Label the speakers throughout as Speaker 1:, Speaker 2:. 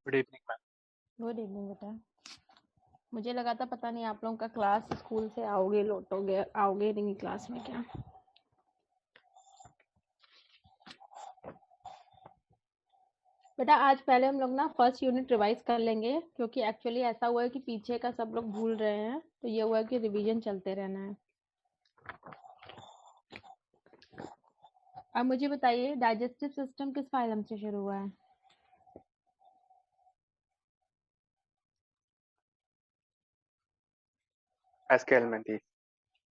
Speaker 1: Good evening ma'am.
Speaker 2: Good evening बेटा। मुझे लगा था पता नहीं आप लोगों का क्लास स्कूल से आओगे लौटोगे आओगे नहीं क्लास में क्या। बेटा आज पहले हम लोग ना फर्स्ट यूनिट रिवाइज कर लेंगे क्योंकि एक्चुअली ऐसा हुआ है कि पीछे का सब लोग भूल रहे हैं, तो ये हुआ है कि रिवीजन चलते रहना है। अब मुझे बताइए डाइजेस्टिव सिस्टम किस फाइलम से शुरू हुआ है?
Speaker 1: एस्केलमेंथी।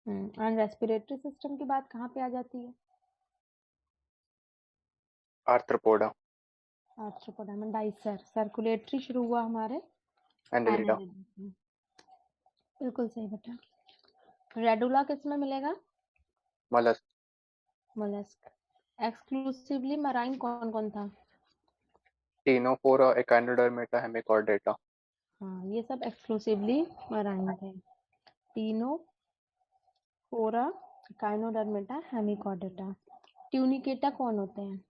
Speaker 2: और रेस्पिरेटरी सिस्टम की बात कहाँ पे आ जाती है?
Speaker 1: आर्थ्रोपोडा।
Speaker 2: आर्थ्रोपोडा में डाइसर। सर्कुलेटरी शुरू हुआ हमारे
Speaker 1: एनेलिडा।
Speaker 2: एनालिडा में। बिल्कुल सही बेटा। रेडुला किस में मिलेगा?
Speaker 1: मलस्क।
Speaker 2: मोलस्क। एक्सक्लूसिवली मराइन कौन कौन था?
Speaker 1: Ctenophora, echinodermata, Hemichordata.
Speaker 2: हाँ ये सब एक्सक्लूसिवली मराइन थे। टीनो, फोरा, काइनोडर्मेटा, हेमिकॉर्डेटा। ट्यूनिकेटा कौन होते हैं?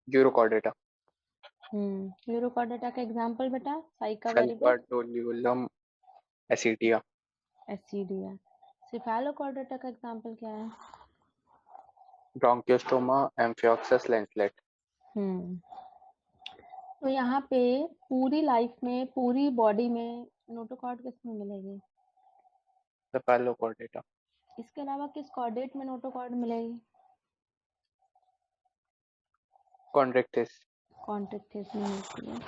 Speaker 1: यूरोकॉर्डेटा।
Speaker 2: यूरोकॉर्डेटा का एग्जांपल बेटा? Saika, very good.
Speaker 1: सल्फाडोलियोलम एसिडिया।
Speaker 2: एसिडिया। सिफेलोकॉर्डेटा का एग्जांपल क्या है?
Speaker 1: ब्रोंकियोस्टोमा, एम्फियोक्सस लेंसलेट।
Speaker 2: हम्म तो यहाँ पे पूरी लाइफ में पूरी बॉडी में नोटोकॉर्ड किस में मिलेगी?
Speaker 1: सेफेलोकॉर्डेटा।
Speaker 2: इसके अलावा किस कॉर्डेट में नोटोकॉर्ड मिलेगी?
Speaker 1: कॉन्ड्रिक्टिस।
Speaker 2: कॉन्ट्रिक्टिस में मिलती है।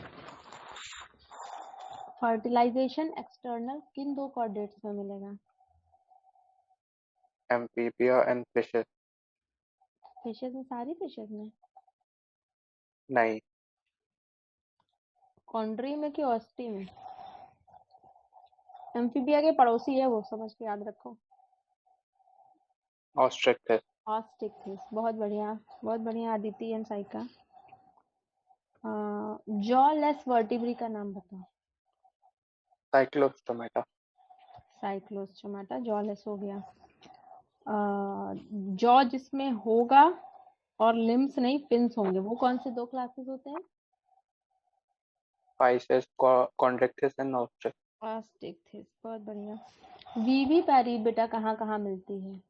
Speaker 2: फर्टिलाइजेशन एक्सटर्नल किन दो कॉर्डेट्स में मिलेगा?
Speaker 1: Amphibia and fishes.
Speaker 2: फिशेज में, सारी फिशेज में?
Speaker 1: नहीं।
Speaker 2: कॉन्ड्री में कि ऑस्टी में? एम्फीबिया के पड़ोसी है वो, समझ के याद रखो।
Speaker 1: ऑस्ट्रिक्टिस।
Speaker 2: ऑस्टिक्टिस। बहुत बढ़िया, बहुत बढ़िया Aditi and Saika. Jaw less vertebrae का नाम बताओ।
Speaker 1: साइक्लोस्टोमेटा।
Speaker 2: साइक्लोस्टोमाटा जॉ लेस हो गया। जॉ जिसमें होगा और लिम्स नहीं फिन्स होंगे, वो कौन से दो क्लासेस होते हैं?
Speaker 1: पाइसेस, कॉन्ड्रिक्टिस एंड ऑस्ट्रिक।
Speaker 2: ऑस्टिक्टिस। बहुत बढ़िया। वीवी पैरी बेटा कहाँ कहाँ मिलती है?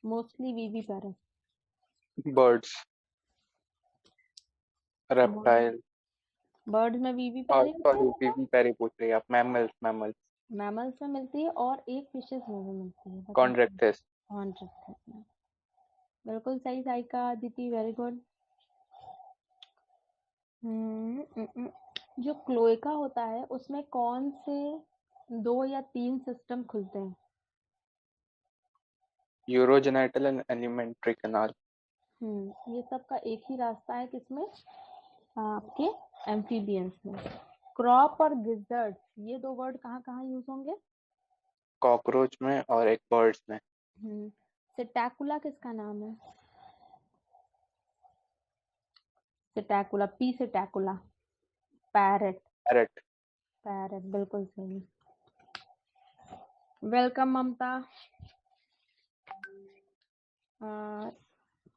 Speaker 2: Mostly viviparous.
Speaker 1: Birds, reptile.
Speaker 2: Birds में वीवी
Speaker 1: और
Speaker 2: पैरी होता है
Speaker 1: सॉरी,
Speaker 2: बेटा।
Speaker 1: पीवी पैरी पूछ रही है आप। Mammals, mammals.
Speaker 2: मैमल्स में मिलती है और एक फिशेस में भी मिलती है, बताओ।
Speaker 1: कॉन्ड्रिक्टिस।
Speaker 2: कॉन्ट्रिक्टिस में। बिल्कुल सही साइका, अदिति, वेरी गुड। जो क्लोएका होता है उसमें कौन से दो या तीन सिस्टम खुलते हैं?
Speaker 1: Urogenital and alimentary canal.
Speaker 2: ये सब का एक ही रास्ता है किसमें? आपके एम्फीबियंस में। क्रॉप और गिजर्ड, ये दो वर्ड कहाँ कहाँ यूज होंगे?
Speaker 1: कॉकरोच में और एक बर्ड्स में।
Speaker 2: सिटैकुला किसका नाम है? सिटैकुला, पी सिटैकुला। पैरेट।
Speaker 1: पैरेट।
Speaker 2: पैरेट, बिल्कुल सही। वेलकम ममता।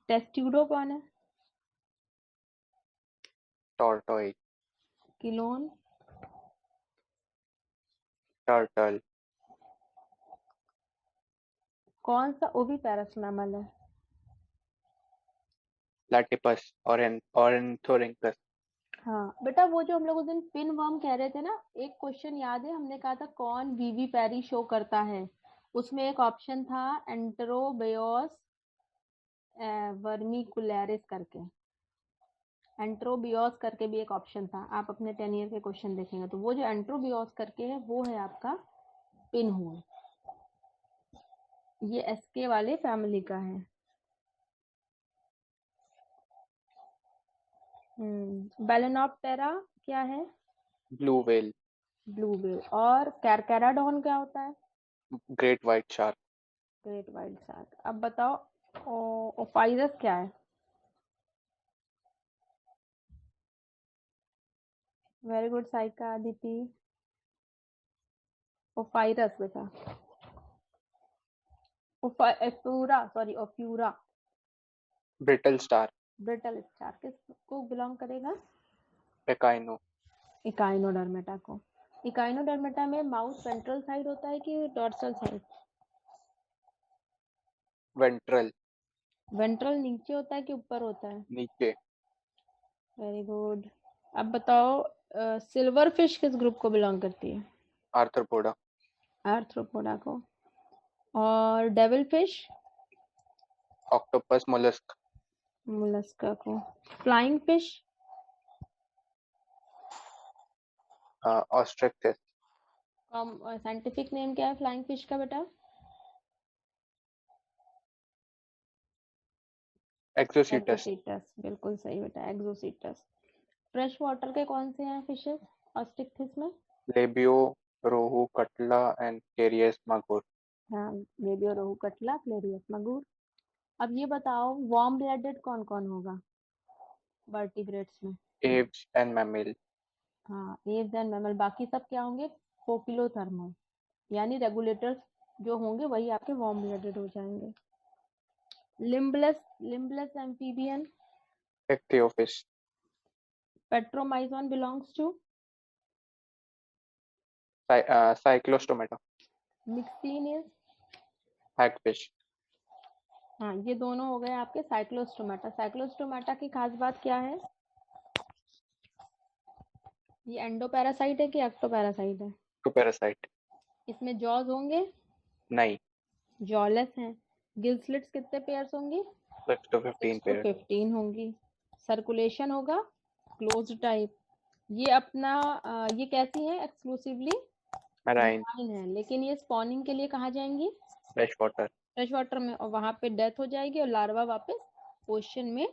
Speaker 2: टेस्ट्यूडो कौन है?
Speaker 1: टॉर्टोइज।
Speaker 2: किलोन।
Speaker 1: टर्टल।
Speaker 2: कौन सा ओविपेरस मैमल है?
Speaker 1: प्लेटिपस। ऑरेन्थोरिंकस।
Speaker 2: हाँ बेटा, वो जो हम लोग उस दिन पिन वर्म कह रहे थे ना, एक क्वेश्चन याद है? हमने कहा था कौन वीवी पैरी शो करता है। उसमें एक ऑप्शन था एंट्रोबियोस वर्मिकुलरिस करके। एंट्रोबियोस करके भी एक ऑप्शन था, आप अपने 10 ईयर के क्वेश्चन देखेंगे तो वो जो एंट्रोबियोस करके है वो है आपका पिन होल। ये एसके वाले फैमिली का है। बेलेनोप्टेरा क्या है?
Speaker 1: Blue whale.
Speaker 2: Blue whale. और कैरकैराडॉन क्या होता है?
Speaker 1: Great white shark.
Speaker 2: Great wild shark. अब बताओ ओफाइरस क्या है? Very good Saika, Aditi. Ophiurus बेटा। Ophiura, sorry Ophiura.
Speaker 1: Brittle star.
Speaker 2: Brittle star किसको बिलोंग करेगा?
Speaker 1: एकाइनो,
Speaker 2: इकाइनोडर्मेटा को। इकाइनोडर्मेटा में माउथ वेंट्रल साइड होता है कि डॉर्सल साइड?
Speaker 1: वेंट्रल,
Speaker 2: वेंट्रल नीचे होता है कि ऊपर होता है?
Speaker 1: नीचे।
Speaker 2: Very good. अब बताओ सिल्वर फिश किस ग्रुप को बिलोंग करती है?
Speaker 1: आर्थ्रोपोडा,
Speaker 2: आर्थ्रोपोडा को। और devil fish?
Speaker 1: Octopus, mollusc,
Speaker 2: Mollusca को। Flying fish?
Speaker 1: Osteichthyes,
Speaker 2: scientific name क्या है फ्लाइंग फिश का बेटा?
Speaker 1: एक्सोसीटस,
Speaker 2: एक्सोसीटस, बिल्कुल सही बेटा, एक्सोसीटस। फ्रेश वाटर के कौन से हैं फिशेस ऑस्टिक्थिस में?
Speaker 1: Labeo, rohu, catla and Clarias magur.
Speaker 2: हाँ, लेबियो, रोहू, कटला, क्लेरियस, मगुर। अब ये बताओ वार्म ब्लडेड कौन कौन होगा वर्टिब्रेट्स में?
Speaker 1: Aves and mammal.
Speaker 2: हाँ, एव्स एंड मैमल, बाकी सब क्या होंगे? पोकिलोथर्मल, यानी रेगुलेटर्स जो होंगे वही आपके वार्म ब्लडेड हो जाएंगे। Limbless, limbless amphibian?
Speaker 1: Ichthyophis,
Speaker 2: Petromyzon belongs to?
Speaker 1: Cyclostomata,
Speaker 2: Myxine is?
Speaker 1: Hagfish,
Speaker 2: हाँ, ये दोनों हो गए आपके साइक्लोस्टोमेटा। साइक्लोस्टोमेटा की खास बात क्या है? ये एंडोपैरासाइट है कि एक्टोपैरासाइट है?
Speaker 1: To parasite.
Speaker 2: इसमें जॉज होंगे?
Speaker 1: नहीं,
Speaker 2: जॉलेस हैं। गिल स्लिट्स कितने पेयर्स होंगी?
Speaker 1: 6 to 15
Speaker 2: 6 to
Speaker 1: पेयर।
Speaker 2: 15 होंगी। सर्कुलेशन होगा क्लोज्ड टाइप। ये अपना ये कैसी है? एक्सक्लूसिवली
Speaker 1: मैराइन,
Speaker 2: मरीन है, लेकिन ये स्पॉनिंग के लिए कहाँ जाएंगी?
Speaker 1: Fresh water.
Speaker 2: फ्रेश वाटर में, और वहां पे डेथ हो जाएगी और लार्वा वापस ओशन में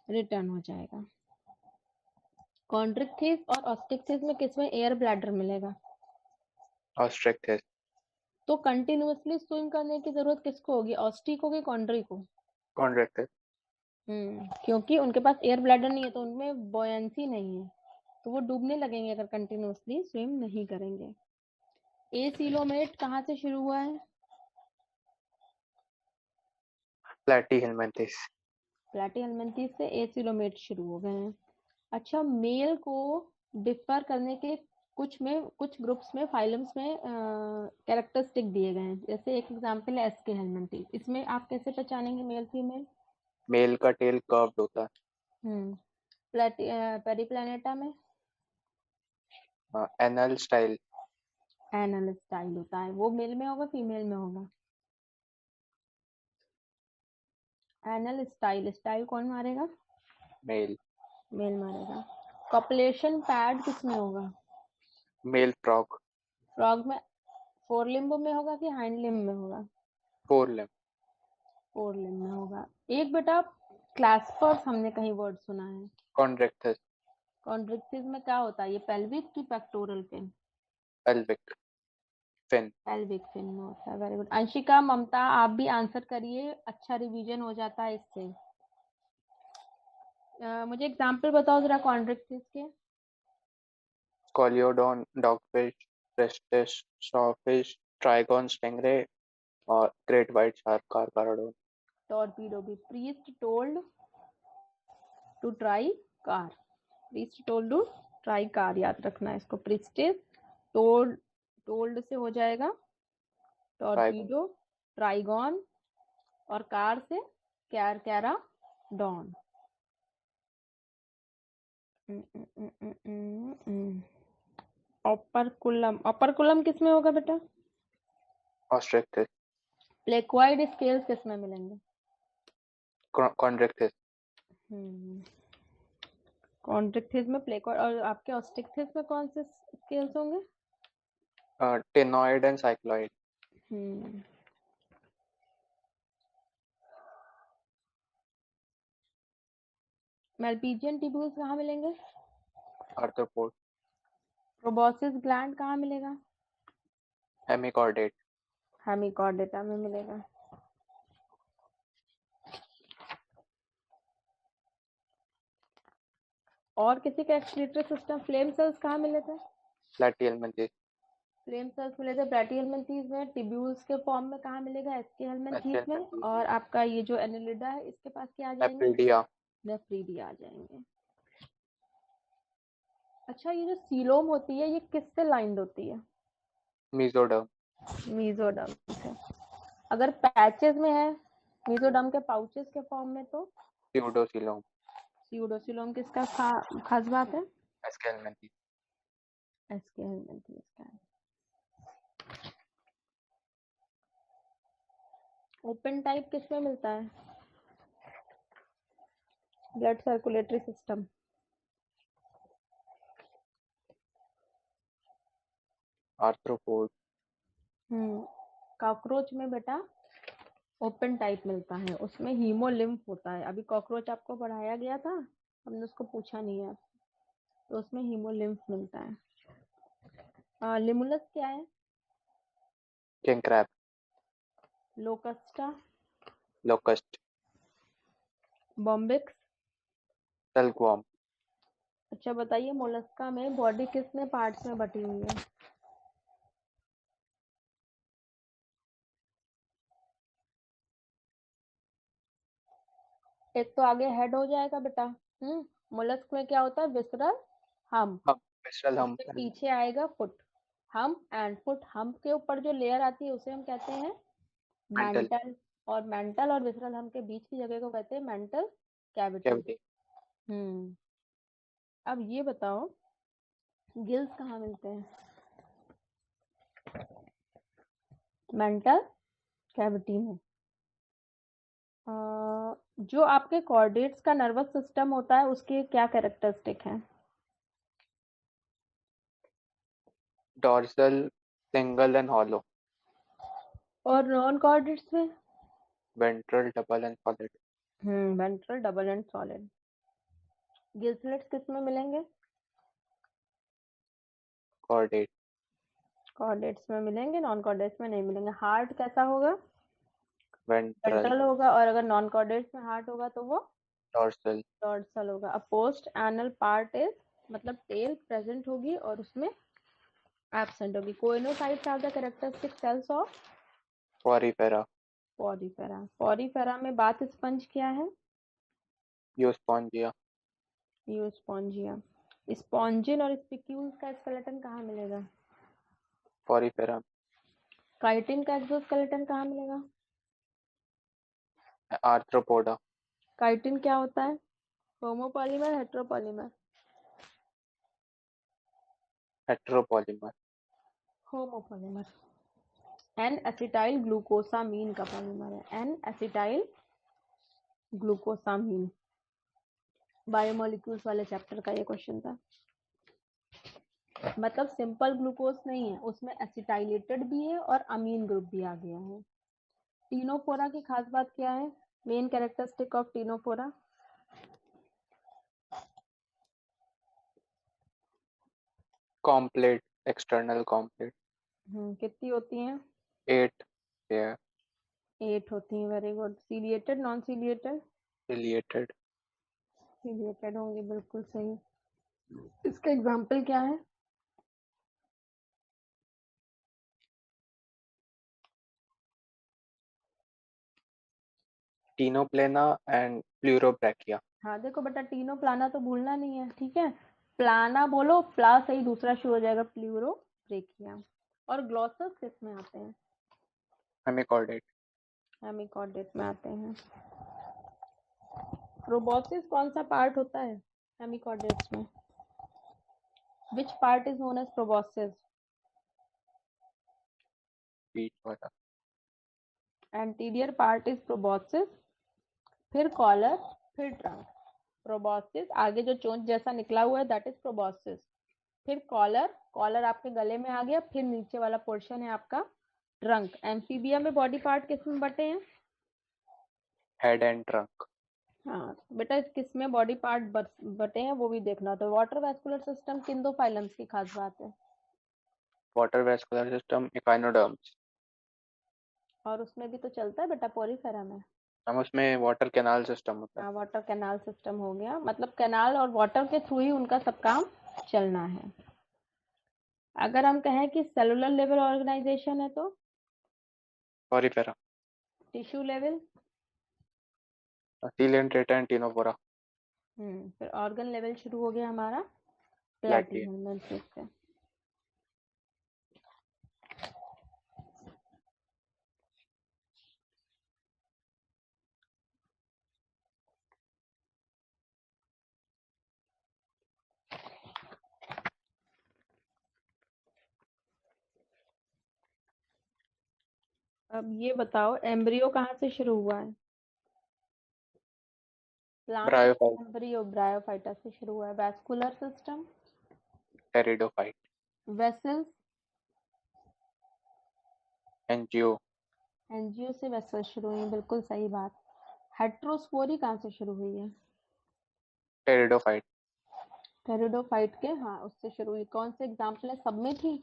Speaker 2: रिटर्न हो जाएगा। कॉन्ड्रिक्थिस और ऑस्टिक्थिस में किसमें एयर ब्लैडर मिलेगा?
Speaker 1: ऑस्ट्रिक्टिस,
Speaker 2: तो कंटिन्यूअसली स्विम करने की जरूरत किसको होगी, ऑस्टी को कि कॉन्ड्री को?
Speaker 1: कॉन्ड्रिक्टिस।
Speaker 2: क्योंकि उनके पास एयर ब्लैडर नहीं है, तो उनमें बॉयंसी नहीं है, तो वो डूबने लगेंगे अगर कंटिन्यूअसली स्विम नहीं करेंगे। एसिलोमेट कहाँ से शुरू हुआ है?
Speaker 1: प्लेटीहेल्मिन्थेस।
Speaker 2: प्लैटीहेल्मिन्थेस से एसिलोमेट शुरू हो गए हैं। अच्छा, मेल को डिफर करने के कुछ ग्रुप्स में, फाइलम्स में कैरेक्टरिस्टिक दिए गए हैं, जैसे एक एग्जांपल है एसके हेलमिंथेस। इसमें आप कैसे पहचानेंगे मेल फीमेल?
Speaker 1: मेल का टेल कर्व्ड होता
Speaker 2: पेरिप्लैनेटा में
Speaker 1: है। एनल स्टाइल,
Speaker 2: एनल स्टाइल होता है, वो मेल में होगा फीमेल में होगा? एनल स्टाइल, स्टाइल कौन मारेगा?
Speaker 1: मेल।
Speaker 2: मेल मारेगा। कॉपुलेशन पैड किसमें होगा?
Speaker 1: मेल फ्रॉग,
Speaker 2: फ्रॉग में फोर लिम्ब में होगा कि हाइंड लिम्ब में होगा?
Speaker 1: Four limb.
Speaker 2: फोर लिम्ब में होगा। एक बेटा क्लैस्पर्स हमने कहीं वर्ड सुना है,
Speaker 1: कॉन्ड्रिक्टिस,
Speaker 2: कॉन्ड्रिक्टिस में क्या होता है? ये पेल्विक की pectoral fin?
Speaker 1: Pelvic fin.
Speaker 2: Pelvic fin में होता है। Very good. अंशिका, ममता, आप भी आंसर करिए, अच्छा रिवीजन हो जाता है इससे। मुझे एग्जांपल बताओ जरा कॉन्ड्रिक्टिस के।
Speaker 1: Scoliodon, dogfish, Pristis, sawfish, Trygon stingray और great white shark, Carcharodon.
Speaker 2: Torpedo भी। Priest told to try car, priest told to try car, याद रखना है इसको। प्रिस्टिस, टोल्ड, टोल्ड से हो जाएगा
Speaker 1: ट्राइगॉन,
Speaker 2: टॉर्पीडो, ट्राइगॉन, और कार से कैरा डॉन। ऑपरकुलम, ऑपरकुलम किस में होगा बेटा?
Speaker 1: ऑस्ट्रिक्टिस,
Speaker 2: प्लेक्वाइड स्केल्स किस में मिलेंगे?
Speaker 1: कॉन्ड्रिक्टिस,
Speaker 2: कॉन्ड्रिक्टिस में प्लेक्वाइड, और आपके ऑस्टिक्टिस में कौन से स्केल्स होंगे?
Speaker 1: Ctenoid and cycloid.
Speaker 2: Malpighian tubules कहाँ मिलेंगे?
Speaker 1: आर्थ्रोपोड,
Speaker 2: प्रोबॉसिस ग्लैंड कहाँ मिलेगा?
Speaker 1: हेमिकॉर्डेट,
Speaker 2: हेमिकॉर्डेटा में मिलेगा। और किसी का एक्सक्रीटरी सिस्टम, फ्लेम सेल्स कहाँ मिले थे?
Speaker 1: प्लेटीहेल्मिन्थेस,
Speaker 2: फ्लेम सेल्स मिले थे प्लैटीहेल्मिन्थेस में। टिब्यूल्स के फॉर्म में कहाँ मिलेगा? एस्के हेलमिन्थेस में।
Speaker 1: एस्केल्मिन्थेस,
Speaker 2: और आपका ये जो एनिलिडा है इसके पास क्या आ जाएंगे?
Speaker 1: एप्रिडिया,
Speaker 2: नेफ्रीडी आ जाएंगे। अच्छा, ये जो सीलोम होती है ये किससे लाइंड होती है?
Speaker 1: मीजोडर्म।
Speaker 2: मीजोडर्म से। अगर पैचेस में है मीजोडर्म के पाउचेस के फॉर्म में तो
Speaker 1: स्यूडोसिलोम।
Speaker 2: स्यूडोसिलोम किसका खास बात है?
Speaker 1: एस्केलमेंथी।
Speaker 2: एस्केलमेंथी इसका है। ओपन टाइप किसमें मिलता है? Blood circulatory system.
Speaker 1: Arthropod.
Speaker 2: Cockroach में बेटा ओपन टाइप मिलता है, उसमें हीमोलिम्फ होता है। अभी कॉकरोच आपको पढ़ाया गया था, हमने उसको पूछा नहीं है, तो उसमें हीमोलिम्फ मिलता है। लिमुलस क्या है?
Speaker 1: King crab.
Speaker 2: लोकस्टा।
Speaker 1: Locust.
Speaker 2: Bombyx.
Speaker 1: Silkworm.
Speaker 2: अच्छा बताइए, मोलस्का में बॉडी कितने पार्ट्स में बटी हुई है? एक तो आगे हेड हो जाएगा बेटा। मोलस्क में क्या होता है? विसरल हम।
Speaker 1: हम। विसरल हम।
Speaker 2: उसके पीछे आएगा फुट। हम एंड फुट। हम के ऊपर जो लेयर आती है उसे हम कहते हैं
Speaker 1: मेंटल
Speaker 2: मेंटल। और मेंटल और विसरल हम के बीच की जगह को कहते हैं मेंटल कैविटी।
Speaker 1: कैविटी।
Speaker 2: हम्म अब ये बताओ, गिल्स कहाँ मिलते हैं? मेंटल कैविटी में। जो आपके कॉर्डेट्स का नर्वस सिस्टम होता है उसके क्या कैरेक्टरिस्टिक हैं?
Speaker 1: Dorsal, single and hollow.
Speaker 2: और नॉन कॉर्डेट्स में?
Speaker 1: Ventral, double and solid.
Speaker 2: Ventral, double and solid. Gill slits किस में मिलेंगे?
Speaker 1: कॉर्डेट।
Speaker 2: कॉर्डेट्स में मिलेंगे, नॉन कॉर्डेट्स में नहीं मिलेंगे। हार्ट कैसा होगा?
Speaker 1: वेंट्रल।
Speaker 2: वेंट्रल होगा, और अगर नॉन कॉर्डेट्स में हार्ट होगा तो वो
Speaker 1: डॉर्सल।
Speaker 2: डॉर्सल होगा। A post anal part is, मतलब टेल प्रेजेंट होगी और उसमें एब्सेंट होगी। Choanocytes are the characteristic cells of
Speaker 1: Porifera.
Speaker 2: Porifera. Porifera में बाथ स्पंज क्या है?
Speaker 1: यूस्पोंजिया।
Speaker 2: यूस्पोंजिया। स्पॉन्जिन और स्पिक्यूल्स का स्केलेटन कहाँ मिलेगा?
Speaker 1: पॉरीफेरा।
Speaker 2: काइटिन का एक्सोस्केलेटन कहाँ मिलेगा?
Speaker 1: आर्थ्रोपोडा।
Speaker 2: काइटिन क्या होता है? Homopolymer, heteropolymer?
Speaker 1: Heteropolymer.
Speaker 2: Homopolymer. N acetyl glucosamine का पॉलीमर है। N acetyl glucosamine. बायोमोलिक्यूल्स वाले चैप्टर का ये क्वेश्चन था। मतलब सिंपल ग्लूकोज नहीं है, उसमें एसिटाइलेटेड भी है और अमीन ग्रुप भी आ गया है। टीनोफोरा की खास बात क्या है? Main characteristic of Ctenophora?
Speaker 1: Complete, external complete.
Speaker 2: कितनी होती हैं?
Speaker 1: 8 पेयर।
Speaker 2: 8 होती हैं। Very good. Ciliated, non ciliated?
Speaker 1: Related.
Speaker 2: Ciliated होंगी, बिल्कुल सही। इसका एग्जाम्पल क्या है?
Speaker 1: Ctenoplana and Pleurobrachia.
Speaker 2: हाँ देखो बेटा, टीनो प्लाना तो भूलना नहीं है, ठीक है? प्लाना बोलो, प्ला सही दूसरा शुरू हो जाएगा, प्लूरो ब्रेकिया। और ग्लॉसस किस में आते हैं?
Speaker 1: हेमिकॉर्डेट।
Speaker 2: हेमिकॉर्डेट में आते हैं। प्रोबॉसिस कौन सा पार्ट होता है हेमिकॉर्डेट्स में? Which part is known as proboscis?
Speaker 1: बीच वाला।
Speaker 2: एंटीरियर पार्ट इज प्रोबॉसिस, फिर कॉलर, फिर ट्रंक। प्रोबॉसिस आगे जो चोंच जैसा निकला हुआ है दैट इज प्रोबॉसिस। फिर कॉलर, कॉलर आपके गले में आ गया। फिर नीचे वाला पोर्शन है आपका ट्रंक। एम्फीबिया में बॉडी पार्ट किस में बटे हैं?
Speaker 1: Head and trunk.
Speaker 2: हाँ बेटा, किस में बॉडी पार्ट बटे हैं वो भी देखना। तो वाटर वेस्कुलर सिस्टम किन दो फाइलम्स की खास बात है?
Speaker 1: Water vascular system echinoderms.
Speaker 2: और उसमें भी तो चलता है बेटा पोरीफेरा में।
Speaker 1: हम उसमें वाटर कैनाल सिस्टम होता है।
Speaker 2: हाँ, वाटर कैनाल सिस्टम हो गया, मतलब कैनाल और वाटर के थ्रू ही उनका सब काम चलना है। अगर हम कहें कि सेलुलर लेवल ऑर्गेनाइजेशन है तो?
Speaker 1: Porifera.
Speaker 2: Tissue level?
Speaker 1: Coelenterata and Ctenophora.
Speaker 2: फिर ऑर्गन लेवल शुरू हो गया हमारा
Speaker 1: प्लेटियम।
Speaker 2: प्लेटिनम मेम्ब्रेन से। अब ये बताओ एम्ब्रियो कहाँ से शुरू हुआ है? Plant
Speaker 1: bryophyte.
Speaker 2: एम्ब्रियो ब्रायोफाइटा से शुरू हुआ है। Vascular system,
Speaker 1: pteridophyte.
Speaker 2: Vessels,
Speaker 1: angio.
Speaker 2: Angio से वेसल शुरू हुई है, बिल्कुल सही बात। हेट्रोस्पोरी कहाँ से शुरू हुई है?
Speaker 1: टेरिडोफाइट।
Speaker 2: टेरिडोफाइट के, हाँ उससे शुरू हुई। कौन से एग्जाम्पल है, सब में थी?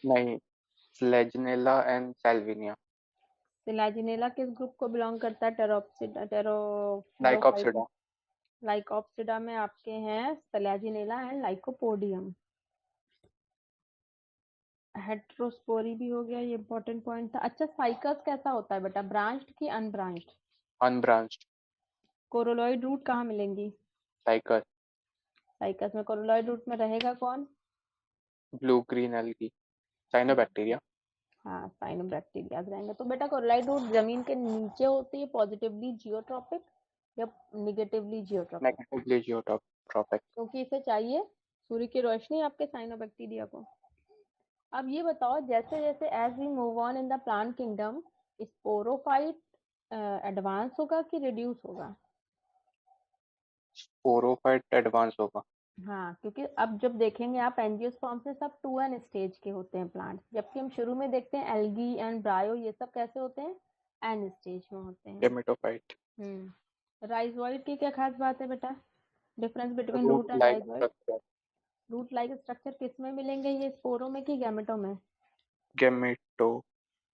Speaker 1: नहीं, फ्लेजनेला एंड सैल्विनिया।
Speaker 2: सिलाजिनेला किस ग्रुप को बिलोंग करता है? टेरोफाइट।
Speaker 1: डाइकॉप्सिडा।
Speaker 2: लाइकोप्सिडा में आपके हैं सिलाजिनेला एंड लाइकोपोडियम। हेट्रोस्पोरी भी हो गया, ये इंपॉर्टेंट पॉइंट था। अच्छा, साइकस कैसा होता है बेटा, ब्रांच्ड की अनब्रांच्ड?
Speaker 1: अनब्रांच्ड।
Speaker 2: कोरोलॉइड रूट कहाँ मिलेंगी?
Speaker 1: साइकस।
Speaker 2: साइकस में। कोरोलॉइड रूट में रहेगा कौन?
Speaker 1: Blue green algae. साइनोबैक्टीरिया।
Speaker 2: हाँ, साइनोबैक्टीरिया रहेंगे। तो बेटा कोरोलॉइड रूट जमीन के नीचे होती है, पॉजिटिवली जियोट्रॉपिक या निगेटिवली जियोट्रॉपिक?
Speaker 1: Negatively geotropic.
Speaker 2: क्योंकि इसे चाहिए सूर्य की रोशनी आपके साइनोबैक्टीरिया को। अब ये बताओ, जैसे जैसे as we move on in the plant kingdom, sporophyte advance होगा कि रिड्यूस होगा?
Speaker 1: स्पोरोफाइट एडवांस होगा।
Speaker 2: हाँ, क्योंकि अब जब देखेंगे आप एंजियोस्पर्म से सब 2n स्टेज के होते हैं प्लांट्स, जबकि हम शुरू में देखते हैं एल्गी एंड ब्रायो, ये सब कैसे होते हैं? n स्टेज में होते हैं।
Speaker 1: गेमेटोफाइट।
Speaker 2: राइजोइड की क्या खास बात है बेटा? Difference between
Speaker 1: root
Speaker 2: root and
Speaker 1: like
Speaker 2: rhizoid?
Speaker 1: Structure.
Speaker 2: Root like structure किस में मिलेंगे, ये स्पोरो में कि गैमेटो में?
Speaker 1: गेमेटो।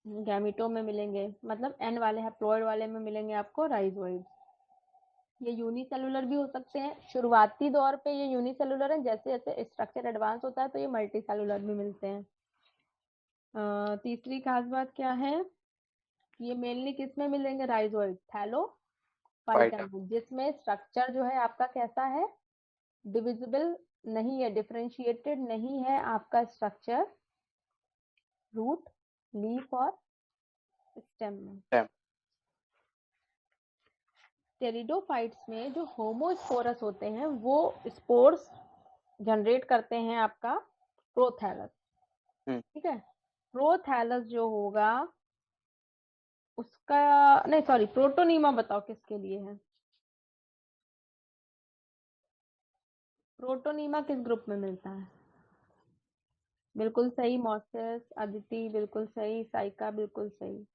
Speaker 2: गैमेटो में मिलेंगे, मतलब एन वाले हैप्लॉइड वाले में मिलेंगे आपको राइजोइड। ये यूनिसेलुलर भी हो सकते हैं, शुरुआती दौर पे ये यूनिसेलुलर है, जैसे जैसे स्ट्रक्चर एडवांस होता है तो ये मल्टी सेलुलर भी मिलते हैं। तीसरी खास बात क्या है, ये मेनली किस में मिलेंगे राइजोइड?
Speaker 1: फाइट।
Speaker 2: थैलोफाइटा में, जिसमें स्ट्रक्चर जो है आपका कैसा है? डिविजिबल नहीं है, डिफरेंशिएटेड नहीं है आपका स्ट्रक्चर रूट, लीफ और स्टेम में।
Speaker 1: स्टेम।
Speaker 2: टेरिडोफाइट्स में जो होमोस्पोरस होते हैं वो स्पोर्स जनरेट करते हैं आपका प्रोथैलस। ठीक है, प्रोथैलस जो होगा उसका, नहीं सॉरी, प्रोटोनीमा बताओ किसके लिए है? प्रोटोनीमा किस ग्रुप में मिलता है? बिल्कुल सही, मॉसेस। अदिति बिल्कुल सही, साइका बिल्कुल सही।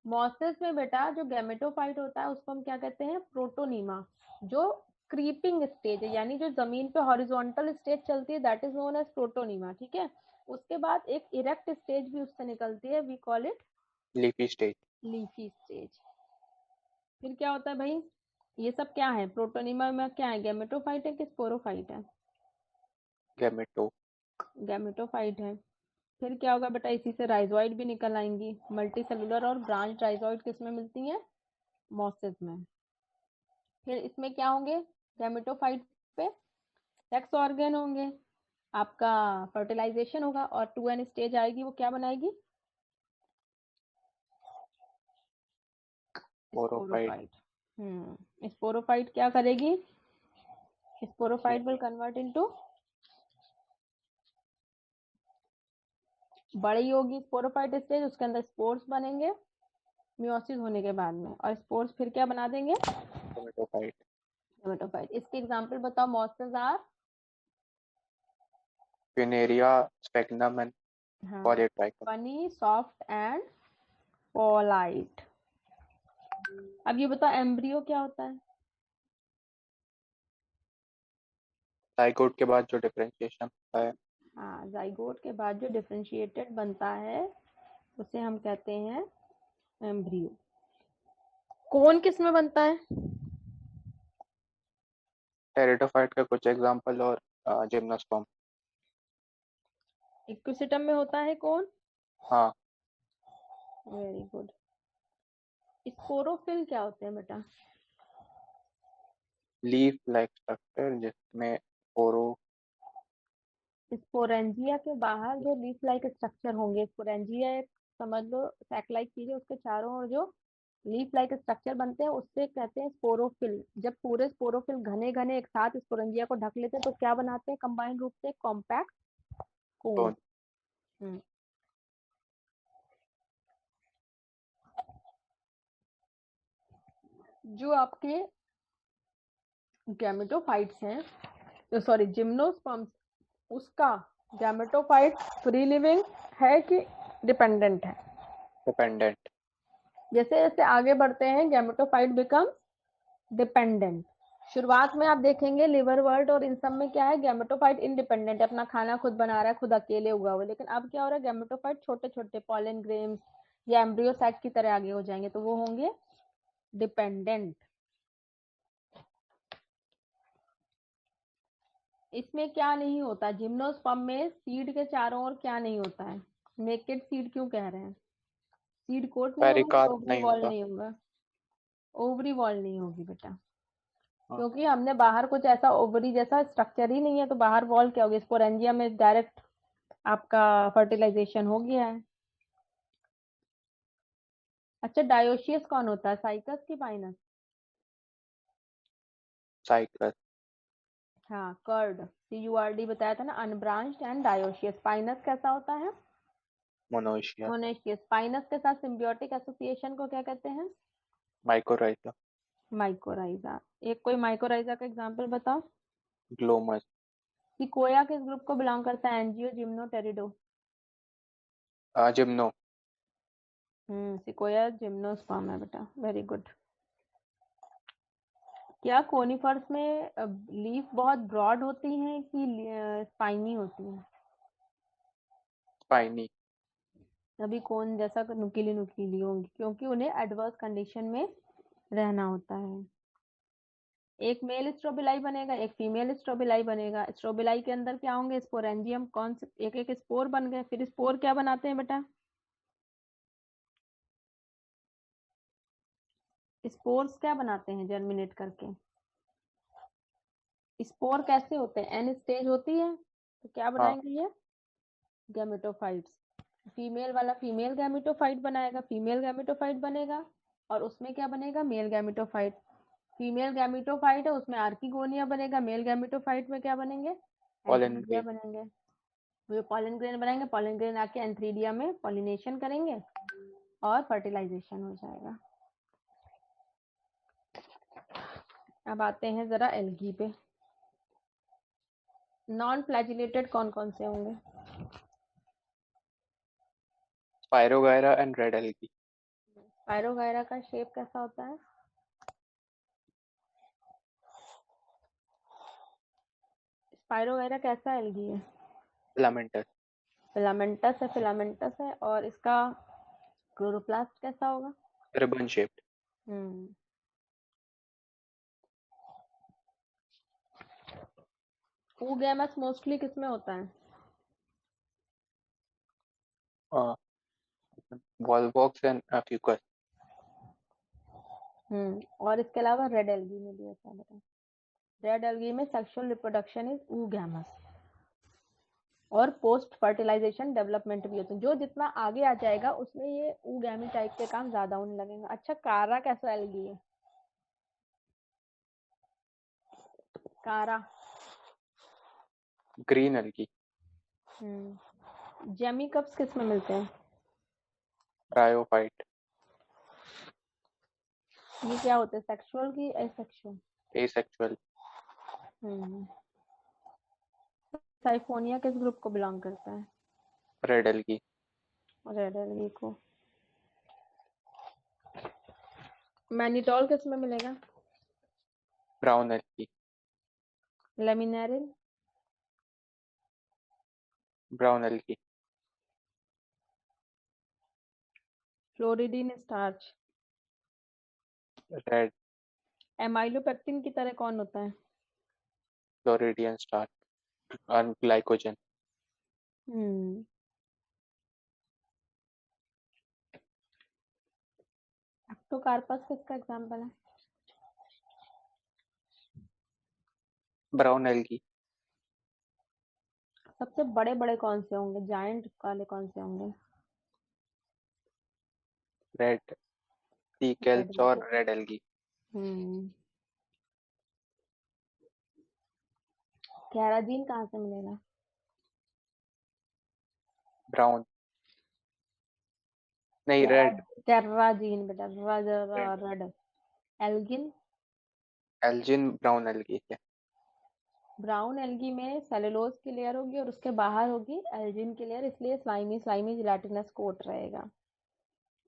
Speaker 2: मॉसेस में बेटा जो गैमेटोफाइट होता है उसको हम क्या कहते हैं? प्रोटोनीमा। जो क्रीपिंग स्टेज है, यानी जो जमीन पे हॉरिजॉन्टल स्टेज चलती है, that is known as protonema. ठीक है, उसके बाद एक इरेक्ट स्टेज भी उससे निकलती है, we call it
Speaker 1: leafy stage.
Speaker 2: Leafy stage. फिर क्या होता है भाई, ये सब क्या है प्रोटोनीमा में, क्या है, गैमेटोफाइट है कि स्पोरोफाइट है?
Speaker 1: गेमेटो।
Speaker 2: गैमेटोफाइट है। फिर क्या होगा बेटा, इसी से राइजोइड भी निकल आएंगी। मल्टी सेलुलर और ब्रांच राइजोइड किस में मिलती हैं? मॉसेस में। फिर इसमें क्या होंगे, गैमेटोफाइट पे सेक्स ऑर्गन होंगे, आपका फर्टिलाइजेशन होगा और 2n स्टेज आएगी, वो क्या बनाएगी?
Speaker 1: स्पोरोफाइट।
Speaker 2: स्पोरोफाइट। स्पोरोफाइट क्या करेगी? स्पोरोफाइट विल कन्वर्ट इनटू, बड़ी होगी स्पोरोफाइट स्टेज, उसके अंदर स्पोर्स बनेंगे मियोसिस होने के बाद में, और स्पोर्स फिर क्या बना देंगे?
Speaker 1: गेमेटोफाइट।
Speaker 2: गेमेटोफाइट। इसके एग्जांपल बताओ, mosses are?
Speaker 1: Funaria, Sphagnum and
Speaker 2: हाँ,
Speaker 1: Polytrichum.
Speaker 2: Funny, soft and polite. अब ये बताओ एम्ब्रियो क्या होता है?
Speaker 1: जाइगोट के बाद जो डिफरेंशिएशन होता है।
Speaker 2: हाँ, जाइगोट के बाद जो डिफरेंशिएटेड बनता है उसे हम कहते हैं एम्ब्रियो। कौन किस में बनता है?
Speaker 1: टेरिडोफाइट का कुछ एग्जांपल और जिम्नोस्पर्म।
Speaker 2: इक्विसिटम में होता है कौन?
Speaker 1: हाँ।
Speaker 2: Very good. स्पोरोफिल क्या होते हैं बेटा?
Speaker 1: लीफ लाइक स्ट्रक्चर जिसमें पोरो
Speaker 2: स्पोरेंजिया के बाहर जो लीफ लाइक स्ट्रक्चर होंगे, स्पोरेंजिया एक समझ लो सैक लाइक चीज है, उसके चारों ओर जो लीफ लाइक स्ट्रक्चर बनते हैं उससे कहते हैं स्पोरोफिल। जब पूरे स्पोरोफिल घने घने एक साथ स्पोरेंजिया को ढक लेते हैं तो क्या बनाते हैं कंबाइंड रूप से? कॉम्पैक्ट कोन।
Speaker 1: कोन।
Speaker 2: जो आपके गैमेटोफाइट्स हैं, सॉरी जिम्नोस्पर्म्स, उसका गैमेटोफाइट फ्री लिविंग है कि डिपेंडेंट है?
Speaker 1: डिपेंडेंट।
Speaker 2: जैसे जैसे आगे बढ़ते हैं गैमेटोफाइट बिकम डिपेंडेंट। शुरुआत में आप देखेंगे लिवर वर्ल्ड और इन सब में क्या है, गैमेटोफाइट इंडिपेंडेंट है, अपना खाना खुद बना रहा है, खुद अकेले उगा हुआ है। लेकिन अब क्या हो रहा है, गैमेटोफाइट छोटे छोटे पॉलन ग्रेन्स या एम्ब्रियो सैक की तरह आगे हो जाएंगे, तो वो होंगे डिपेंडेंट। इसमें क्या नहीं होता, जिम्नोस्पर्म में सीड के चारों ओर क्या नहीं होता है? नेकेड सीड क्यों कह रहे हैं? सीड कोट नहीं होगा,
Speaker 1: पेरिकार्प
Speaker 2: ओवरी
Speaker 1: नहीं
Speaker 2: वॉल
Speaker 1: होगा।
Speaker 2: नहीं होगा, ओवरी वॉल नहीं होगी बेटा,
Speaker 1: हाँ।
Speaker 2: क्योंकि हमने बाहर कुछ ऐसा ओवरी जैसा स्ट्रक्चर ही नहीं है, तो बाहर वॉल क्या होगी? स्पोरेंजिया में डायरेक्ट आपका फर्टिलाइजेशन हो गया है। अच्छा, डायोशियस कौन होता है, साइकस की पाइनस?
Speaker 1: साइकस।
Speaker 2: हाँ, कर्ड, CURD बताया था ना, अनब्रांच्ड एंड डायोशियस। पाइनस कैसा होता है?
Speaker 1: मोनोशिया।
Speaker 2: मोनेशियस। पाइनस के साथ सिम्बियोटिक एसोसिएशन को क्या कहते हैं?
Speaker 1: माइकोराइजा।
Speaker 2: माइकोराइजा। एक कोई माइकोराइजा का एग्जांपल बताओ।
Speaker 1: ग्लोमस।
Speaker 2: सिकोया किस ग्रुप को बिलोंग करता है? Angio gymno टेरिडो।
Speaker 1: Gymno.
Speaker 2: Sequoia gymnosperm है बेटा, वेरी गुड। क्या कोनिफर्स में लीफ बहुत ब्रॉड होती हैं कि स्पाइनी होती हैं?
Speaker 1: स्पाइनी।
Speaker 2: अभी कोन जैसा नुकीली नुकीली होंगी, क्योंकि उन्हें एडवर्स कंडीशन में रहना होता है। एक मेल स्ट्रोबिलाई बनेगा, एक फीमेल स्ट्रोबिलाई बनेगा। स्ट्रोबिलाई के अंदर क्या होंगे? स्पोरेंजियम। कौन से? एक एक स्पोर बन गए। फिर स्पोर क्या बनाते हैं बेटा? स्पोर्स क्या बनाते हैं जर्मिनेट करके? स्पोर कैसे होते हैं? एन स्टेज होती है, तो क्या
Speaker 1: हाँ।
Speaker 2: बनाएंगे ये? गैमेटोफाइट्स। फीमेल वाला फीमेल गैमेटोफाइट बनाएगा, फीमेल गैमेटोफाइट बनेगा, और उसमें क्या बनेगा? Male gametophyte. फीमेल गैमेटोफाइट है, उसमें आर्किगोनिया बनेगा। मेल गैमेटोफाइट में क्या बनेंगे?
Speaker 1: Pollen
Speaker 2: antheridia
Speaker 1: grain.
Speaker 2: बनेंगे। वो पॉलन ग्रेन बनाएंगे, पॉलन ग्रेन आके एंथीरिया में पॉलिनेशन करेंगे और फर्टिलाइजेशन हो जाएगा। अब आते हैं जरा एल्गी पे। नॉन फ्लैजिलेटेड कौन कौन से होंगे?
Speaker 1: Spirogyra and red algae.
Speaker 2: Spirogyra का शेप कैसा होता है? पायरोगायरा कैसा एल्गी है?
Speaker 1: फिलामेंटस।
Speaker 2: फिलामेंटस है, फिलामेंटस है। और इसका क्लोरोप्लास्ट कैसा होगा?
Speaker 1: Ribbon shaped.
Speaker 2: Hmm. oogamous mostly किसमें होता है?
Speaker 1: Volvox and Fucus.
Speaker 2: और इसके अलावा रेड एल्गी में भी होता है बेटा। रेड एल्गी में सेक्सुअल रिप्रोडक्शन इज oogamous, और पोस्ट फर्टिलाइजेशन डेवलपमेंट भी होते हैं। जो जितना आगे आ जाएगा उसमें ये oogamous टाइप के काम ज्यादा होने लगेंगे। अच्छा, कारा कैसा एल्गी है? कारा।
Speaker 1: Green algae.
Speaker 2: जेमी कप्स किस में मिलते हैं?
Speaker 1: ब्रायोफाइट।
Speaker 2: ये क्या होते हैं, सेक्सुअल की एसेक्सुअल?
Speaker 1: एसेक्सुअल।
Speaker 2: साइफोनिया किस ग्रुप को बिलोंग करता है?
Speaker 1: Red algae.
Speaker 2: रेड एल्गी को। मैनिटोल किस में मिलेगा?
Speaker 1: Brown algae.
Speaker 2: Laminarin?
Speaker 1: Brown algae.
Speaker 2: Floridean starch?
Speaker 1: Red.
Speaker 2: Amylopectin की तरह कौन होता है?
Speaker 1: फ्लोरिडियन स्टार्च और ग्लाइकोजन।
Speaker 2: हम्म। एक्टोकार्पस किसका एग्जाम्पल है?
Speaker 1: Brown algae.
Speaker 2: सबसे बड़े बड़े कौन से होंगे, जायंट वाले कौन से होंगे?
Speaker 1: Red sea
Speaker 2: red
Speaker 1: kelps
Speaker 2: algae.
Speaker 1: और रेड एल्गी।
Speaker 2: हम्म। कैराजीन कहाँ से मिलेगा?
Speaker 1: ब्राउन, नहीं रेड।
Speaker 2: कैराजीन बेटा,
Speaker 1: red
Speaker 2: red. Algin.
Speaker 1: Algin brown algae है।
Speaker 2: ब्राउन एल्गी में सेलुलोज की लेयर होगी और उसके बाहर होगी एल्जिन की लेयर, इसलिए स्लाइमी स्लाइमी जिलेटिनस कोट रहेगा।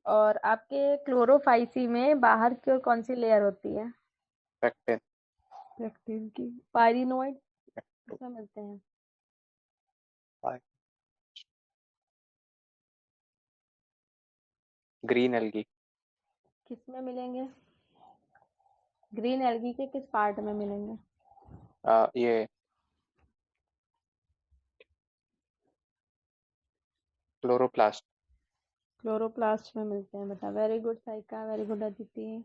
Speaker 2: और आपके क्लोरोफाइसी में बाहर की ओर कौन सी लेयर होती है?
Speaker 1: पेक्टिन।
Speaker 2: पेक्टिन की। पाइरिनोइड किसमें मिलते हैं?
Speaker 1: Green algae.
Speaker 2: किसमें मिलेंगे? ग्रीन एल्गी के किस पार्ट में मिलेंगे?
Speaker 1: ये क्लोरोप्लास्ट।
Speaker 2: क्लोरोप्लास्ट में मिलते हैं बेटा। Very good Saika, very good Aditi,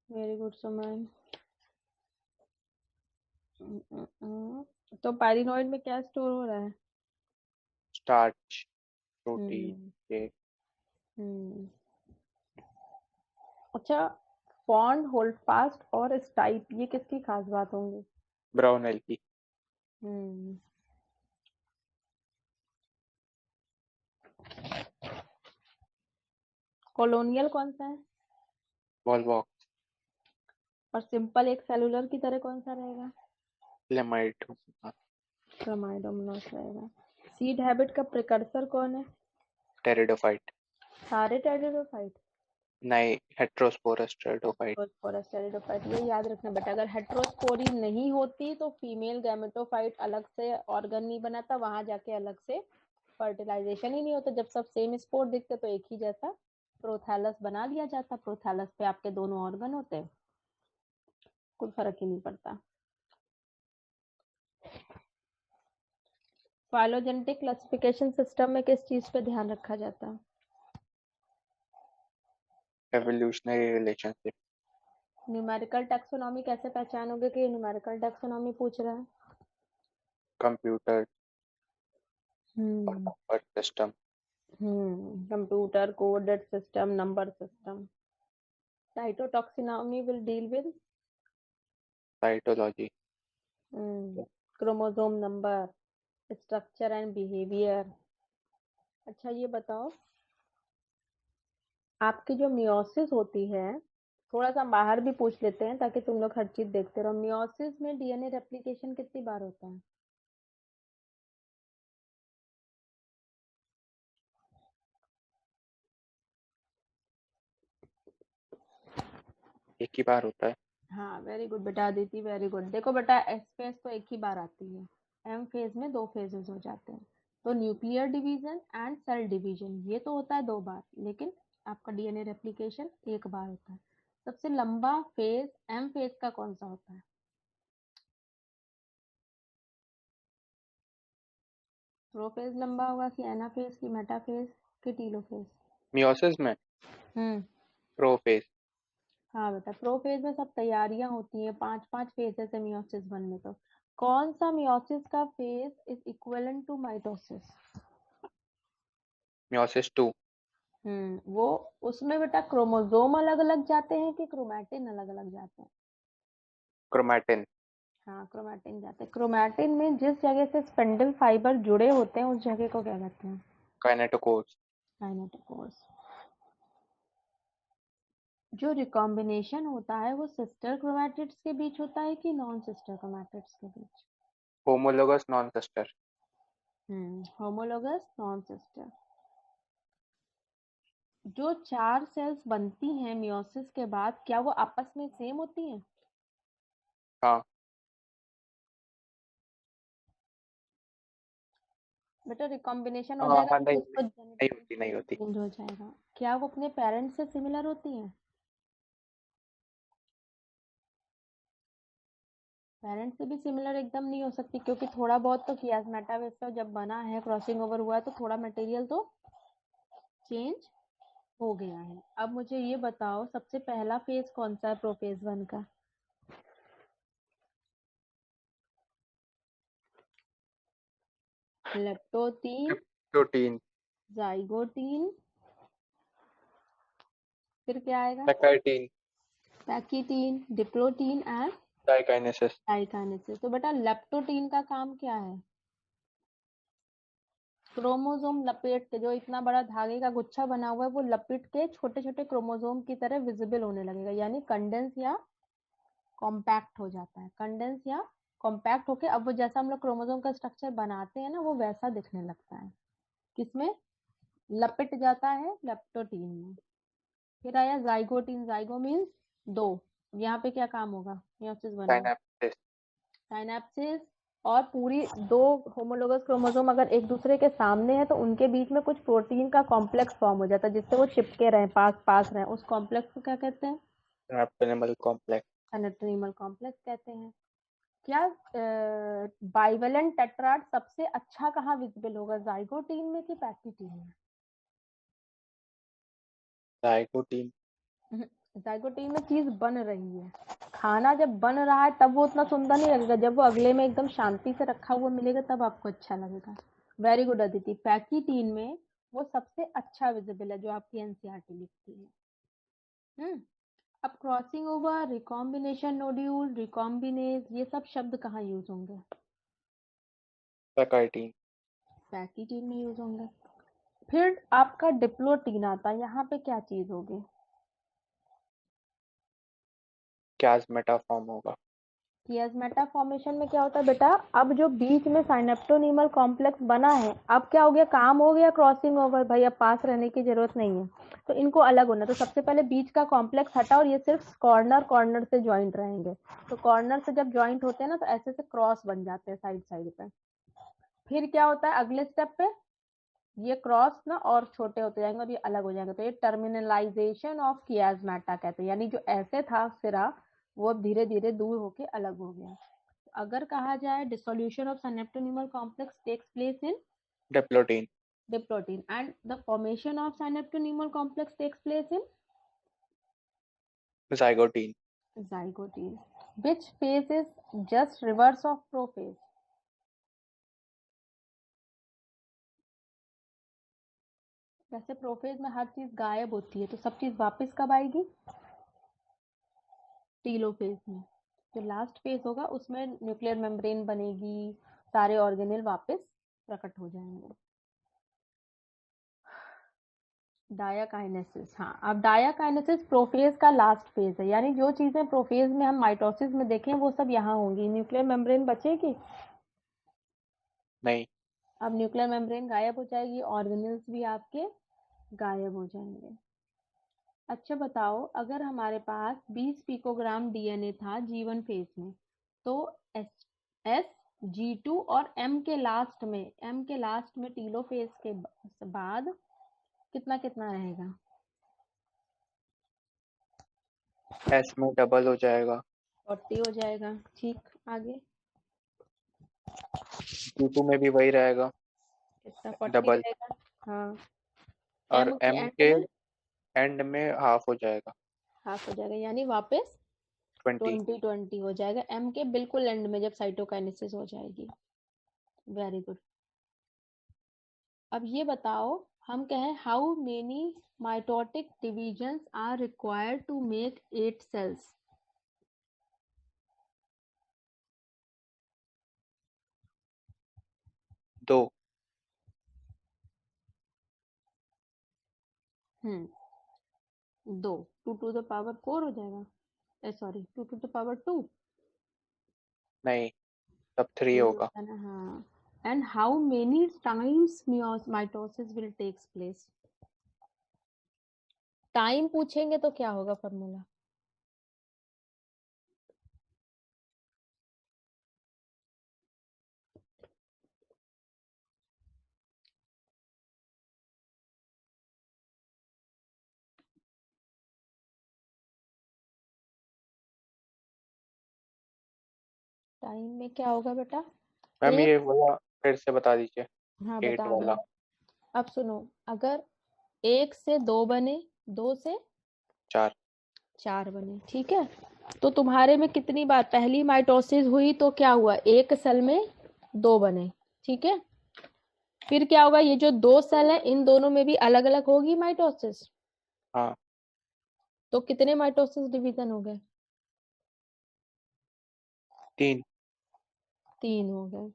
Speaker 2: very good Suman. तो पाइरिनोइड में क्या स्टोर हो रहा है?
Speaker 1: Starch, protein.
Speaker 2: हम्म।
Speaker 1: ये
Speaker 2: हम्म। अच्छा, बॉन्ड, होल्ड फास्ट और स्टाइप, ये किसकी खास बात होंगी?
Speaker 1: Brown algae.
Speaker 2: हम्म। कॉलोनियल कौन सा है?
Speaker 1: वॉलवॉक्स।
Speaker 2: और सिंपल एक सेलुलर की तरह कौन सा रहेगा?
Speaker 1: लेमाइट।
Speaker 2: क्रोमाइडोमोनास रहेगा। सीड हैबिट का प्रिकर्सर कौन है?
Speaker 1: टेरिडोफाइट।
Speaker 2: सारे टेरिडोफाइट?
Speaker 1: नहीं, हेट्रोस्पोरस टेरिडोफाइट।
Speaker 2: हेट्रोस्पोरस टेरिडोफाइट, ये याद रखना बेटा। अगर हेट्रोस्पोरी नहीं होती तो फीमेल गैमेटोफाइट अलग से ऑर्गन नहीं बनाता, वहां जाके अलग से फर्टिलाइजेशन ही नहीं होता। जब सब सेम स्पोर दिखते तो एक ही जैसा प्रोथैलस बना दिया जाता, प्रोथैलस पे आपके दोनों ऑर्गन होते, कोई फर्क ही नहीं पड़ता। फाइलोजेनेटिक क्लासिफिकेशन सिस्टम में किस चीज पे ध्यान रखा जाता है?
Speaker 1: Evolutionary relationship.
Speaker 2: न्यूमेरिकल टैक्सोनॉमी कैसे पहचानोगे कि न्यूमेरिकल टैक्सोनॉमी पूछ रहा है?
Speaker 1: कंप्यूटर और
Speaker 2: hmm.
Speaker 1: Number system.
Speaker 2: Computer coded system, number system. Cytotaxonomy will deal with
Speaker 1: cytology.
Speaker 2: Chromosome number, structure and behaviour. अच्छा ये बताओ, आपकी जो मियोसिस होती है, थोड़ा सा बाहर भी पूछ लेते हैं ताकि तुम लोग हर चीज देखते रहो। मियोसिस में डीएनए रेप्लिकेशन कितनी बार होता है?
Speaker 1: एक ही बार होता है।
Speaker 2: हाँ वेरी गुड बेटा अदिति, वेरी गुड। देखो बेटा, एस फेज तो एक ही बार आती है, एम फेज में दो फेजेस हो जाते हैं। तो nuclear division and cell division ये तो होता है दो बार, लेकिन आपका डीएनए रेप्लिकेशन एक बार होता है। सबसे लंबा फेज एम फेज का कौन सा होता है? प्रोफेज लंबा होगा कि एनाफेज की मेटाफेज की टीलोफेज?
Speaker 1: मियोसिस में
Speaker 2: हम्म।
Speaker 1: प्रोफेज।
Speaker 2: हाँ बेटा, प्रोफेज में सब तैयारियां होती हैं, 5 5 फेजेस है मियोसिस बनने। तो कौन सा मियोसिस का phase is equivalent to mitosis?
Speaker 1: Meiosis two.
Speaker 2: वो उसमें बेटा क्रोमोसोम अलग अलग जाते हैं कि क्रोमैटिन अलग अलग जाते हैं?
Speaker 1: क्रोमैटिन।
Speaker 2: हाँ क्रोमैटिन जाते हैं। क्रोमैटिन में जिस जगह से स्पिंडल फाइबर जुड़े होते हैं उस जगह को क्या कहते हैं?
Speaker 1: काइनेटोकोर्स।
Speaker 2: काइनेटोकोर्स। जो रिकॉम्बिनेशन होता है वो सिस्टर क्रोमैटिड्स के बीच होता है कि नॉन सिस्टर क्रोमैटिड्स के बीच?
Speaker 1: Homologous non sister.
Speaker 2: Homologous non sister. जो 4 सेल्स बनती हैं मियोसिस के बाद, क्या वो आपस में सेम होती हैं?
Speaker 1: हाँ।
Speaker 2: बेटा रिकॉम्बिनेशन हो
Speaker 1: हाँ
Speaker 2: जाएगा
Speaker 1: हाँ,
Speaker 2: तो
Speaker 1: नहीं
Speaker 2: उसको
Speaker 1: नहीं होती, नहीं होती।
Speaker 2: चेंज हो जाएगा। क्या वो अपने पेरेंट्स से सिमिलर होती हैं? पेरेंट्स से भी सिमिलर एकदम नहीं हो सकती, क्योंकि थोड़ा बहुत तो किया, मेटावेस जब बना है, क्रॉसिंग ओवर हुआ है, तो थोड़ा मटेरियल तो चेंज हो गया है। अब मुझे ये बताओ, सबसे पहला फेज कौन सा है प्रोफेज 1 का? लेप्टोटीन,
Speaker 1: प्रोटीन,
Speaker 2: जाइगोटीन, फिर क्या आएगा?
Speaker 1: पैकाइटिन,
Speaker 2: पैकीटीन, डिप्लोटीन एंड
Speaker 1: डाइकाइनेसिस।
Speaker 2: डाइकाइनेसिस। तो बेटा लेप्टोटीन का काम क्या है? क्रोमोसोम लपेट के, जो इतना बड़ा धागे का गुच्छा बना हुआ है वो लपेट के छोटे छोटे क्रोमोसोम की तरह विजिबल होने लगेगा, यानी कंडेंस या कॉम्पैक्ट हो जाता है। कंडेंस या कॉम्पैक्ट होके अब वो जैसा हम लोग क्रोमोसोम का स्ट्रक्चर बनाते हैं ना, वो वैसा दिखने लगता है। किसमें? लपेट जाता है लेप्टोटीन में। फिर आया जाइगोटीन। Zygote means 2। यहाँ पे क्या काम होगा? मियोसिस बनेगा,
Speaker 1: साइनेप्सिस।
Speaker 2: साइनेप्सिस। और पूरी 2 होमोलोगस क्रोमोसोम अगर एक दूसरे के सामने है तो उनके बीच में कुछ प्रोटीन का कॉम्प्लेक्स फॉर्म हो जाता है जिससे वो चिपके रहें, पास पास रहें। उस कॉम्प्लेक्स को क्या कहते हैं?
Speaker 1: Anatomical complex.
Speaker 2: एनाटोमिकल कॉम्प्लेक्स कहते हैं। क्या बाइवेलेंट टेट्राड सबसे अच्छा कहाँ विजिबल होगा, जाइगोटीन में कि पैकीटीन में?
Speaker 1: जाइगोटीन।
Speaker 2: जाइगोटीन में चीज बन रही है। खाना जब बन रहा है तब वो उतना सुंदर नहीं लगेगा, जब वो अगले में एकदम शांति से रखा हुआ मिलेगा तब आपको अच्छा लगेगा। Very good Aditi. पैकीटीन में वो सबसे अच्छा विजिबल है जो आपकी एनसीईआरटी लिखती है। अब crossing over, recombination nodule, recombinase, ये सब शब्द कहाँ यूज होंगे?
Speaker 1: पैकाइटिन।
Speaker 2: पैकीटीन में यूज होंगे। फिर आपका डिप्लोटीन आता है, यहाँ पे क्या चीज होगी?
Speaker 1: कैज़मेटा फॉर्म होगा।
Speaker 2: कियास्मेटा फॉर्मेशन में क्या होता है बेटा? अब जो बीच में साइनेप्टोनीमल कॉम्प्लेक्स बना है, अब क्या हो गया? काम हो गया क्रॉसिंग ओवर, भाई अब पास रहने की जरूरत नहीं है, तो इनको अलग होना। तो सबसे पहले बीच का कॉम्प्लेक्स हटा और ये सिर्फ कॉर्नर कॉर्नर से ज्वाइंट रहेंगे। तो कॉर्नर से जब ज्वाइंट होते हैं ना तो ऐसे से क्रॉस बन जाते हैं साइड साइड पे। फिर क्या होता है अगले स्टेप पे? ये क्रॉस ना और छोटे होते जाएंगे और ये अलग हो जाएंगे। तो ये टर्मिनलाइजेशन ऑफ कियास्मेटा कहते हैं, यानी जो ऐसे था सिरा वो अब धीरे धीरे दूर होके अलग हो गया। अगर कहा जाए dissolution of synaptonymal complex takes place in
Speaker 1: diplotene.
Speaker 2: diplotin and the formation of synaptonymal complex takes place in
Speaker 1: zygotene.
Speaker 2: zygote, which phase is just reverse of prophase? वैसे प्रोफेज में हर चीज गायब होती है तो सब चीज वापस कब आएगी? टीलोफेज में। जो लास्ट फेज होगा उसमें न्यूक्लियर मेम्ब्रेन बनेगी, सारे ऑर्गेनेल वापस प्रकट हो जाएंगे। डायाकाइनेसिस। हाँ, अब डायाकाइनेसिस प्रोफेज का लास्ट फेज है, यानी जो चीजें प्रोफेज में हम माइटोसिस में देखें वो सब यहाँ होंगी। न्यूक्लियर मेम्ब्रेन बचेगी
Speaker 1: नहीं।
Speaker 2: अब, न्यूक्लियर मेम्ब्रेन गायब हो जाएगी, ऑर्गेनेल्स भी आपके गायब हो जाएंगे। अच्छा बताओ, अगर हमारे पास 20 पिकोग्राम डीएनए था G1 फेज में, तो एस G2 और M के लास्ट में टीलोफेज के बाद कितना कितना रहेगा?
Speaker 1: एस में डबल हो जाएगा।
Speaker 2: 40 हो जाएगा। ठीक, आगे
Speaker 1: Q2 में भी वही रहेगा,
Speaker 2: कितना? 40
Speaker 1: डबल।
Speaker 2: रहेगा। हाँ,
Speaker 1: और
Speaker 2: M के
Speaker 1: M
Speaker 2: एंड
Speaker 1: के
Speaker 2: में
Speaker 1: एंड में हाफ हो जाएगा,
Speaker 2: हाफ हो जाएगा, यानी वापस
Speaker 1: 20।
Speaker 2: 20 हो जाएगा। M के बिल्कुल एंड में जब साइटोकाइनेसिस हो जाएगी। Very good. अब ये बताओ, हम कहें how many mitotic divisions are required to make 8 cells?
Speaker 1: दो।
Speaker 2: 2। 2 टू द पावर 4 हो जाएगा, सॉरी 2 टू द पावर 2।
Speaker 1: नहीं, तब 3
Speaker 2: 3
Speaker 1: होगा।
Speaker 2: होता है ना, हाँ। And how many times mitosis will takes place? Time पूछेंगे तो क्या होगा फॉर्मूला? टाइम में क्या होगा बेटा?
Speaker 1: मैम
Speaker 2: एक,
Speaker 1: ये वाला फिर से बता दीजिए,
Speaker 2: हाँ
Speaker 1: 8
Speaker 2: बता
Speaker 1: वाला।
Speaker 2: रहे। अब सुनो, अगर 1 से 2 बने, 2 से
Speaker 1: 4।
Speaker 2: 4 बने, ठीक है, तो तुम्हारे में कितनी बार पहली माइटोसिस हुई तो क्या हुआ? एक सेल में 2 बने, ठीक है। फिर क्या होगा, ये जो 2 सेल है इन दोनों में भी अलग अलग होगी माइटोसिस।
Speaker 1: हाँ,
Speaker 2: तो कितने माइटोसिस डिवीजन हो गए?
Speaker 1: 3।
Speaker 2: 3 हो गए।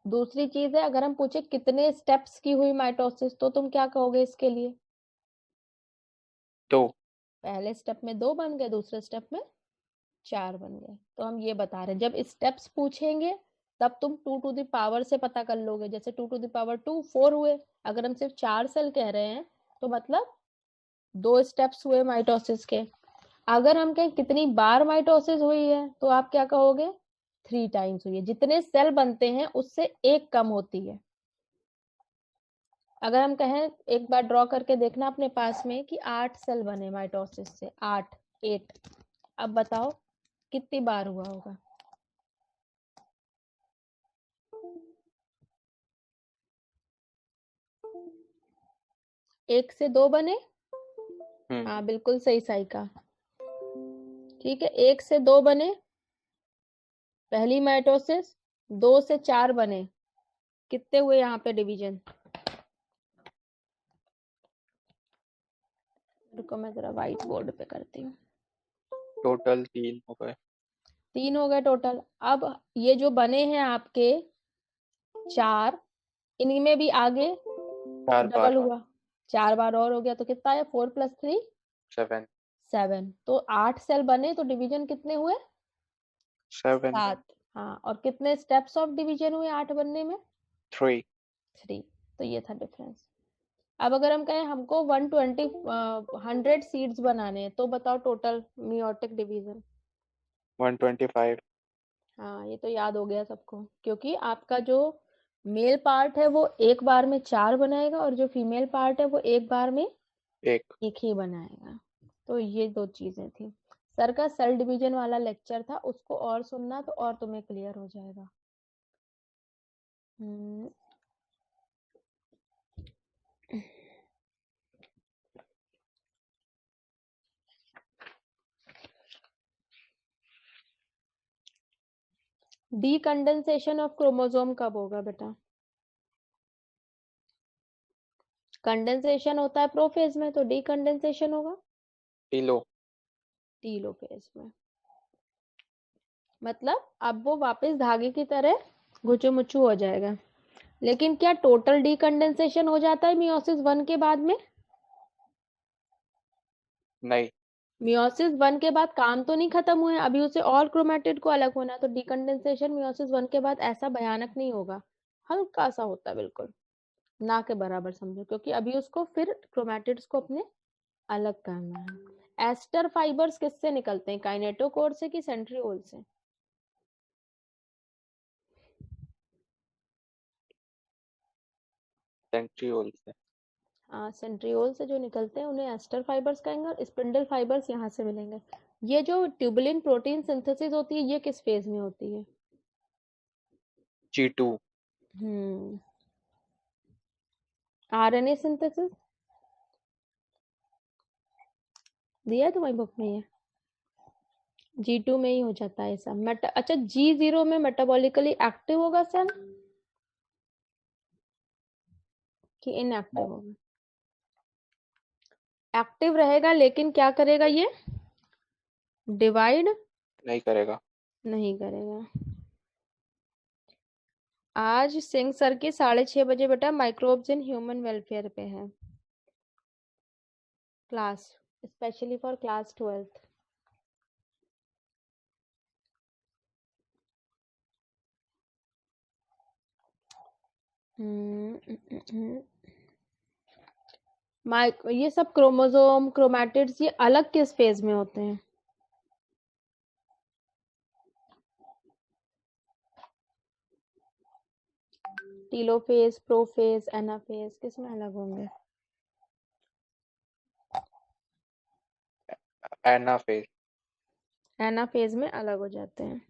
Speaker 2: दूसरी चीज है, अगर हम पूछे कितने स्टेप्स की हुई माइटोसिस, तो तुम क्या कहोगे इसके लिए?
Speaker 1: 2।
Speaker 2: पहले स्टेप में 2 बन गए, दूसरे स्टेप में 4 बन गए। तो हम ये बता रहे हैं, जब स्टेप्स पूछेंगे तब तुम 2 टू द पावर से पता कर लोगे। जैसे 2 टू द पावर 2 4 हुए। अगर हम सिर्फ 4 सेल कह रहे हैं तो मतलब 2 स्टेप्स हुए माइटोसिस के। अगर हम कहें कितनी बार माइटोसिस हुई है, तो आप क्या कहोगे? 3 टाइम्स हुई है। जितने सेल बनते हैं उससे एक कम होती है। अगर हम कहें, एक बार ड्रॉ करके देखना अपने पास में कि 8 सेल बने माइटोसिस से, 8। अब बताओ कितनी बार हुआ होगा? 1 से 2 बने। हाँ बिल्कुल सही सही का। ठीक है, 1 से 2 बने पहली माइटोसिस, 2 से 4 बने। कितने हुए यहाँ पे डिवीजन? रुको मैं जरा व्हाइट बोर्ड पे करती हूँ।
Speaker 1: टोटल 3 हो गए।
Speaker 2: 3 हो गए टोटल। अब ये जो बने हैं आपके 4, इनमें भी आगे
Speaker 1: 4 बार।
Speaker 2: डबल हुआ। 4 बार और हो गया तो कितना है? 4 + 3
Speaker 1: 7।
Speaker 2: 7। तो 8 सेल बने तो डिवीजन कितने हुए?
Speaker 1: 7।
Speaker 2: 7। हाँ, और कितने स्टेप्स ऑफ डिवीजन हुए 8 बनने में?
Speaker 1: 3।
Speaker 2: 3। तो ये था डिफरेंस। अब अगर हम कहें हमको 100 सीड्स बनाने हैं, तो बताओ टोटल मियोटिक डिवीजन।
Speaker 1: 125।
Speaker 2: हाँ, ये तो याद हो गया सबको, क्योंकि आपका जो मेल पार्ट है वो एक बार में 4 बनाएगा और जो फीमेल पार्ट है वो एक बार में
Speaker 1: 1।
Speaker 2: एक ही बनाएगा। तो ये 2 चीजें थी। सर का सेल डिवीजन वाला लेक्चर था, उसको और सुनना तो और तुम्हें क्लियर हो जाएगा। डीकंडेंसेशन ऑफ क्रोमोसोम कब होगा बेटा? कंडेंसेशन होता है प्रोफेज में, तो डीकंडेंसेशन होगा
Speaker 1: टीलो।
Speaker 2: टीलोफेज में। मतलब अब वो वापस धागे की तरह गुचू-मुचू हो जाएगा। लेकिन क्या टोटल डीकंडेंसेशन हो जाता है मियोसिस 1 के बाद में?
Speaker 1: नहीं।
Speaker 2: मियोसिस 1 के बाद काम तो नहीं खत्म हुए, अभी उसे और क्रोमेटिड को अलग होना है। तो डीकंडेंसेशन मियोसिस 1 के बाद ऐसा भयानक नहीं होगा, हल्का सा होता है, बिल्कुल ना के बराबर समझो, क्योंकि अभी उसको फिर क्रोमेटिड्स को अपने अलग करना है। एस्टर फाइबर्स किससे निकलते हैं, काइनेटोकोर से कि सेंट्रियोल से?
Speaker 1: सेंट्रियोल से।
Speaker 2: हाँ, सेंट्रियोल से जो निकलते हैं उन्हें एस्टर फाइबर्स कहेंगे, और स्पिंडल फाइबर्स यहाँ से मिलेंगे। ये जो ट्यूबुलिन प्रोटीन सिंथेसिस होती है, ये किस फेज में होती है?
Speaker 1: G2।
Speaker 2: आरएनए सिंथेसिस दिया है तुम्हारी बुक में ये? G2 में ही हो जाता है ऐसा। अच्छा, G0 में मेटाबॉलिकली एक्टिव होगा सेल कि इनएक्टिव होगा? एक्टिव रहेगा, लेकिन क्या करेगा ये? डिवाइड
Speaker 1: नहीं करेगा।
Speaker 2: नहीं करेगा। आज सिंह सर की 6:30 बजे बेटा माइक्रोब्स इन ह्यूमन वेलफेयर पे है class, specially for class 12th। ये सब क्रोमोसोम क्रोमैटिड्स ये अलग किस फेज में होते हैं? टीलोफेज, प्रोफेज, एनाफेज, किस में अलग होंगे?
Speaker 1: एनाफेज।
Speaker 2: एनाफेज में अलग हो जाते हैं।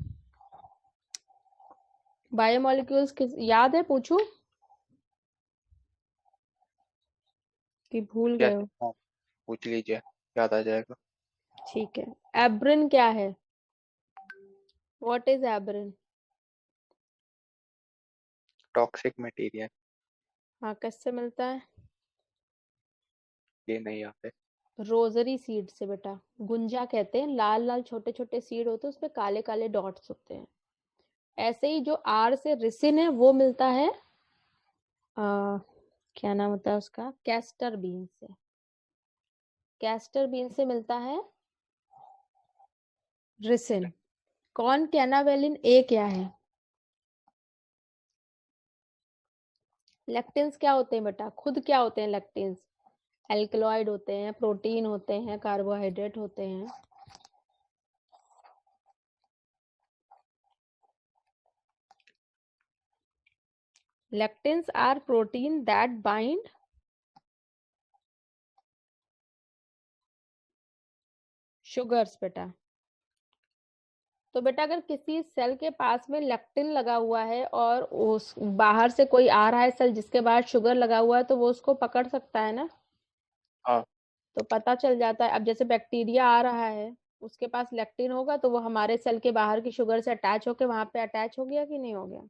Speaker 2: बायोमोलिक्यूल्स किस याद है, पूछूं कि भूल गए
Speaker 1: यस।
Speaker 2: हो?
Speaker 1: पूछ लीजिए, याद आ जाएगा।
Speaker 2: ठीक है, एब्रिन क्या है? What is abrin?
Speaker 1: Toxic material.
Speaker 2: हाँ, किससे मिलता है?
Speaker 1: ये नहीं आते।
Speaker 2: रोजरी सीड से बेटा। गुंजा कहते हैं, लाल लाल छोटे छोटे सीड होते हैं, उसमें काले काले डॉट्स होते हैं। ऐसे ही जो आर से रिसिन है वो मिलता है क्या नाम होता है उसका, कैस्टर बीन से। कैस्टर बीन से मिलता है रिसिन। कौन कैनावेलिन ए क्या है? लेक्टिन्स क्या होते हैं बेटा, खुद क्या होते हैं लेक्टिन्स? एल्कलॉइड होते हैं, प्रोटीन होते हैं, कार्बोहाइड्रेट होते हैं। lectins are protein that bind sugars बेटा। तो बेटा अगर किसी सेल के पास में लेक्टिन लगा हुआ है और उस बाहर से कोई आ रहा है सेल जिसके बाहर शुगर लगा हुआ है, तो वो उसको पकड़ सकता है ना।
Speaker 1: हाँ।
Speaker 2: तो पता चल जाता है। अब जैसे बैक्टीरिया आ रहा है, उसके पास लेक्टिन होगा तो वो हमारे सेल के बाहर की शुगर से अटैच होकर वहां पे अटैच हो गया कि नहीं हो गया।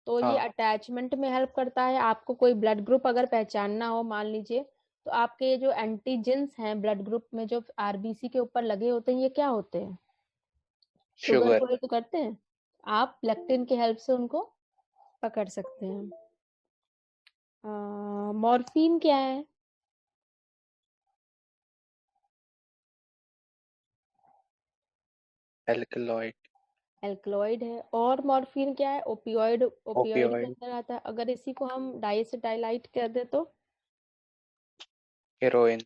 Speaker 2: तो ये
Speaker 1: हाँ।
Speaker 2: अटैचमेंट में हेल्प करता है। आपको कोई ब्लड ग्रुप अगर पहचानना हो मान लीजिए, तो आपके ये जो एंटीजेंस हैं ब्लड ग्रुप में जो आरबीसी के ऊपर लगे होते हैं, ये क्या होते हैं? Sugar
Speaker 1: sugar.
Speaker 2: को ही तो करते हैं। आप लेक्टिन की हेल्प से उनको पकड़ सकते हैं। मॉर्फिन क्या है?
Speaker 1: एल्कलॉइड।
Speaker 2: एल्कलॉइड है। और मॉर्फिन क्या है? ओपियोइड। ओपियोइड के
Speaker 1: ओपियोइड।
Speaker 2: अंदर आता है। अगर इसी को हम डाइएसिटाइलाइट कर दे तो
Speaker 1: हेरोइन।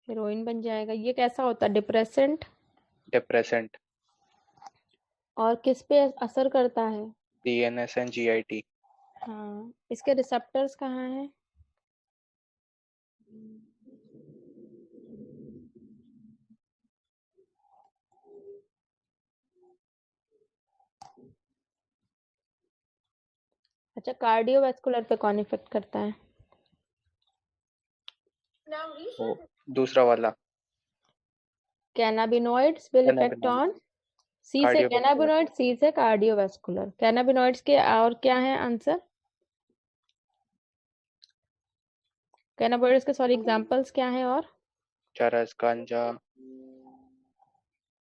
Speaker 2: हेरोइन बन जाएगा। ये कैसा होता है? डिप्रेसेंट।
Speaker 1: डिप्रेसेंट।
Speaker 2: और किस पे असर करता है?
Speaker 1: CNS and GIT.
Speaker 2: हाँ, इसके रिसेप्टर्स कहाँ हैं? अच्छा, कार्डियोवैस्कुलर पे कौन इफेक्ट करता है?
Speaker 1: वो दूसरा वाला।
Speaker 2: Cannabinoids will effect
Speaker 1: cannabinoid.
Speaker 2: On. C से
Speaker 1: कार्डियोवैस्कुलर।
Speaker 2: कैनाबिनॉइड, सी से कार्डियोवैस्कुलर। कैनाबिनॉइड्स के और क्या है आंसर? कैनाबिनॉइड्स के सॉरी एग्जांपल्स क्या हैं? और
Speaker 1: चरस, गांजा,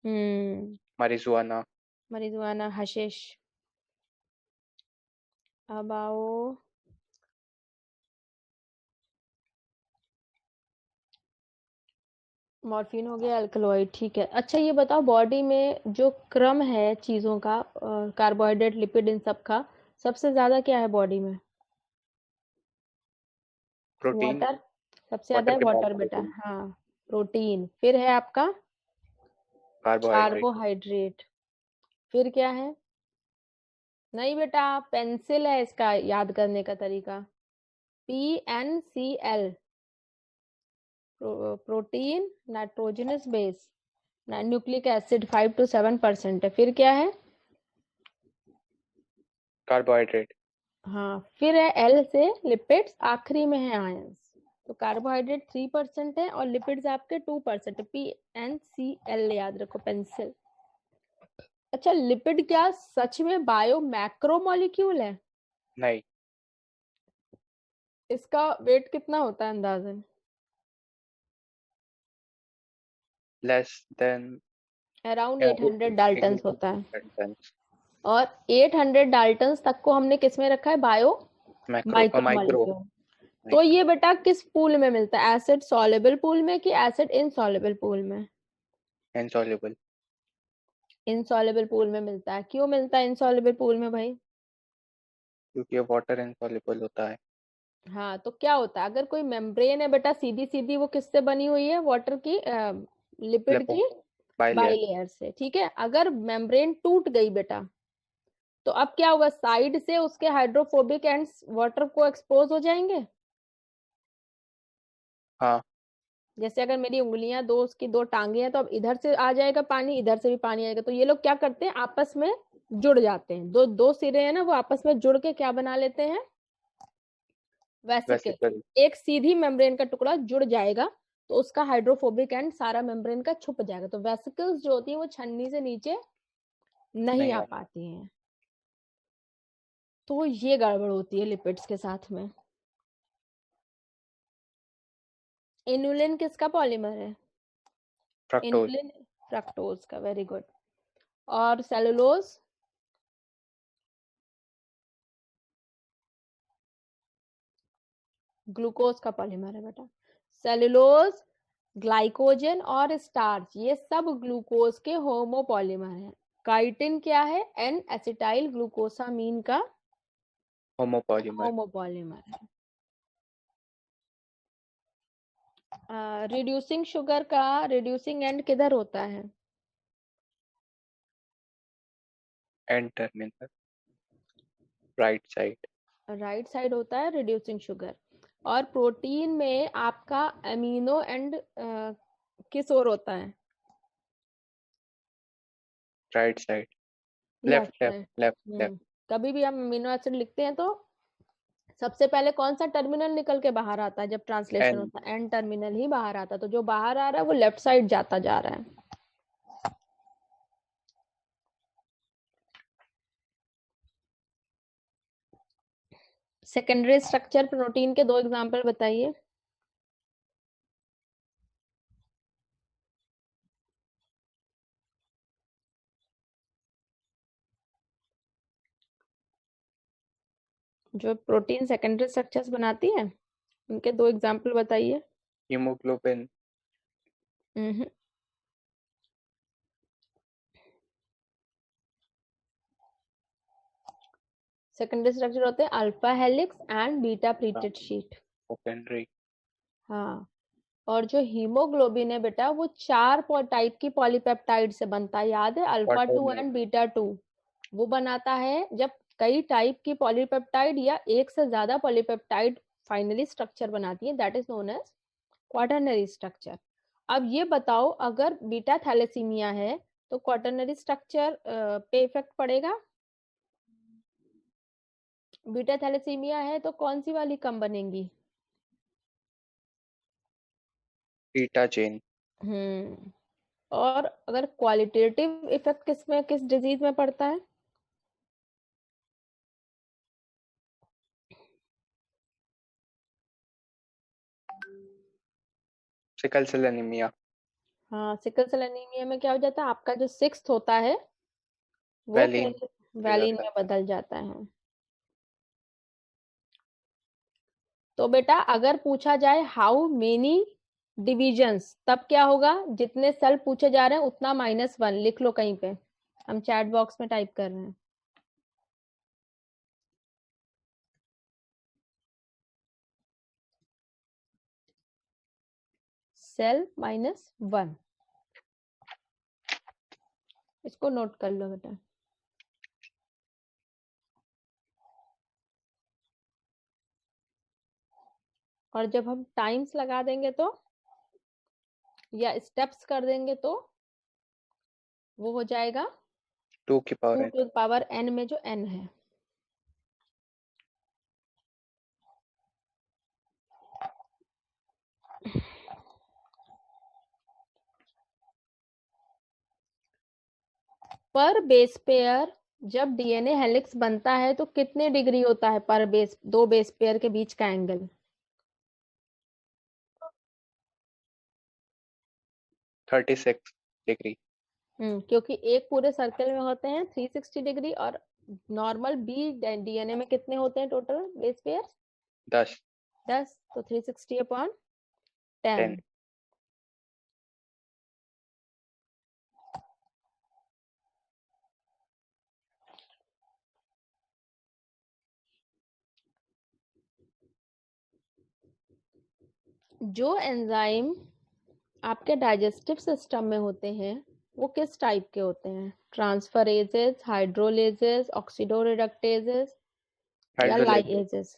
Speaker 2: हम्म
Speaker 1: marijuana।
Speaker 2: marijuana, हशिश। अब आओ, मॉर्फिन हो गया, अल्कलॉइड ठीक है। अच्छा ये बताओ, बॉडी में जो क्रम है चीजों का, कार्बोहाइड्रेट लिपिड इन सब का, सबसे ज्यादा क्या है बॉडी में?
Speaker 1: प्रोटीन।
Speaker 2: वाटर। सबसे ज्यादा
Speaker 1: वाटर
Speaker 2: है
Speaker 1: के बाद
Speaker 2: वाटर बेटा,
Speaker 1: प्रोटीन।
Speaker 2: हाँ। प्रोटीन, फिर है आपका
Speaker 1: कार्बोहाइड्रेट।
Speaker 2: कार्बोहाइड्रेट, फिर क्या है? नहीं बेटा, पेंसिल है इसका याद करने का तरीका। PNCL। Protein, nitrogenous base, nucleic acid 5 to 7% है। फिर क्या है?
Speaker 1: कार्बोहाइड्रेट।
Speaker 2: हाँ, फिर है एल से लिपिड्स, आखिरी में है आयंस। तो कार्बोहाइड्रेट 3% है और लिपिड्स आपके 2% है। PNCL याद रखो, पेंसिल। अच्छा, लिपिड क्या सच में बायो मैक्रोमोलिक्यूल है?
Speaker 1: नहीं।
Speaker 2: इसका वेट कितना होता है अंदाजन?
Speaker 1: लेस देन
Speaker 2: अराउंड 800 डाल्टन्स होता है।
Speaker 1: सेंटेंस।
Speaker 2: और 800 डाल्टन्स तक को हमने किस में रखा है? Bio
Speaker 1: macro micro.
Speaker 2: माइक्रोमोलिक्यूल। तो ये बेटा किस पूल में मिलता है? एसिड सॉल्युबल पूल में कि एसिड इनसॉल्युबल पूल में?
Speaker 1: इनसॉल्युबल।
Speaker 2: इनसॉल्युबल पूल में मिलता है। क्यों मिलता है इनसॉल्युबल पूल में भाई?
Speaker 1: क्योंकि वाटर इनसॉल्युबल होता है।
Speaker 2: हाँ, तो क्या होता है अगर कोई मेम्ब्रेन है बेटा सीधी सीधी, वो किससे बनी हुई है? वाटर की, लिपिड
Speaker 1: लिपिड।
Speaker 2: की
Speaker 1: बाइलेयर।
Speaker 2: बाइलेयर से, ठीक है। अगर मेम्ब्रेन टूट गई बेटा, तो अब क्या होगा? साइड से उसके हाइड्रोफोबिक एंड्स वाटर को एक्सपोज हो जाएंगे।
Speaker 1: हाँ।
Speaker 2: जैसे अगर मेरी उंगलियां दो, उसकी दो टांगे हैं, तो अब इधर से आ जाएगा पानी, इधर से भी पानी आएगा। तो ये लोग क्या करते हैं? आपस में जुड़ जाते हैं। दो दो सिरे हैं ना, वो आपस में जुड़ के क्या बना लेते हैं? वेसिकल।
Speaker 1: वेसिकल।
Speaker 2: एक सीधी मेम्ब्रेन का टुकड़ा जुड़ जाएगा, तो उसका हाइड्रोफोबिक एंड सारा मेम्ब्रेन का छुप जाएगा। तो वेसिकल्स जो होती है वो छन्नी से नीचे नहीं
Speaker 1: नहीं
Speaker 2: आ
Speaker 1: आ।
Speaker 2: पाती हैं। तो ये गड़बड़ होती है लिपिड्स के साथ में। इनुलिन किसका पॉलीमर है?
Speaker 1: फ्रक्टोज।
Speaker 2: इनुलिन फ्रक्टोज का, वेरी गुड। और सेलुलोज? ग्लूकोज का पॉलीमर है बेटा। सेलुलोज, ग्लाइकोजन और स्टार्च ये सब ग्लूकोज के होमोपॉलीमर हैं। काइटिन क्या है? एन एसिटाइल ग्लूकोसामीन का
Speaker 1: होमोपॉलीमर।
Speaker 2: होमोपॉलीमर है। रिड्यूसिंग शुगर का रिड्यूसिंग एंड किधर होता है?
Speaker 1: And terminal, right side.
Speaker 2: Right side होता है रिड्यूसिंग शुगर। और प्रोटीन में आपका अमीनो एंड किस ओर होता है?
Speaker 1: Right side.
Speaker 2: Left
Speaker 1: left left
Speaker 2: side.
Speaker 1: Left left.
Speaker 2: कभी भी हम अमीनो एसिड लिखते हैं तो सबसे पहले कौन सा टर्मिनल निकल के बाहर आता है? जब ट्रांसलेशन
Speaker 1: एन।
Speaker 2: होता है एन टर्मिनल ही बाहर आता है, तो जो बाहर आ रहा है वो लेफ्ट साइड जाता जा रहा है। सेकेंडरी स्ट्रक्चर प्रोटीन के 2 एग्जांपल बताइए। जो प्रोटीन सेकेंडरी स्ट्रक्चर्स बनाती है उनके 2 एग्जांपल बताइए।
Speaker 1: हीमोग्लोबिन।
Speaker 2: सेकेंडरी स्ट्रक्चर होते हैं alpha helix and beta pleated sheet.
Speaker 1: Secondary.
Speaker 2: हाँ। और जो हीमोग्लोबिन है बेटा वो 4 टाइप की पॉलीपेप्टाइड से बनता है, याद है? Alpha 2
Speaker 1: quaternary.
Speaker 2: And beta 2। वो बनाता है जब कई टाइप की पॉलीपेप्टाइड या एक से ज्यादा पॉलीपेप्टाइड फाइनली स्ट्रक्चर बनाती है, that is known as quaternary structure. अब ये बताओ, अगर बीटा थैलेसीमिया है तो क्वाटरनरी स्ट्रक्चर पे इफेक्ट पड़ेगा? बीटा थैलेसीमिया है तो कौन सी वाली कम बनेंगी?
Speaker 1: Beta chain.
Speaker 2: और अगर क्वालिटेटिव इफेक्ट किस डिजीज में पड़ता है?
Speaker 1: Sickle cell anaemia.
Speaker 2: हाँ, सिकल सेल एनीमिया में क्या हो जाता है? आपका जो 6th होता है वो
Speaker 1: वैलीन
Speaker 2: फिर
Speaker 1: हो
Speaker 2: वैलीन
Speaker 1: जाता है।
Speaker 2: में बदल जाता है। तो बेटा अगर पूछा जाए हाउ मेनी डिविजन्स, तब क्या होगा? जितने सेल पूछे जा रहे हैं उतना -1 लिख लो कहीं पे, हम चैट बॉक्स में टाइप कर रहे हैं। सेल -1, इसको नोट कर लो बेटा। और जब हम टाइम्स लगा देंगे तो या स्टेप्स कर देंगे तो वो हो जाएगा
Speaker 1: 2 की
Speaker 2: 2
Speaker 1: power N.
Speaker 2: To the power n में जो n है। पर बेस पेयर जब डीएनए हेलिक्स बनता है तो कितने डिग्री होता है पर बेस, 2 बेस पेयर के बीच का एंगल?
Speaker 1: 36 डिग्री।
Speaker 2: क्योंकि एक पूरे सर्कल में होते हैं 360 डिग्री, और नॉर्मल बी डीएनए में कितने होते हैं टोटल बेस पेयर?
Speaker 1: 10।
Speaker 2: 10, तो 360 अपॉन
Speaker 1: 10।
Speaker 2: 10। जो एंजाइम आपके डाइजेस्टिव सिस्टम में होते हैं वो किस टाइप के होते हैं? ट्रांसफरेजेस, हाइड्रोलेजेस, ऑक्सीडोरिडक्टेजेस या
Speaker 1: हाइड्रोलाइज।
Speaker 2: लाइएजेस?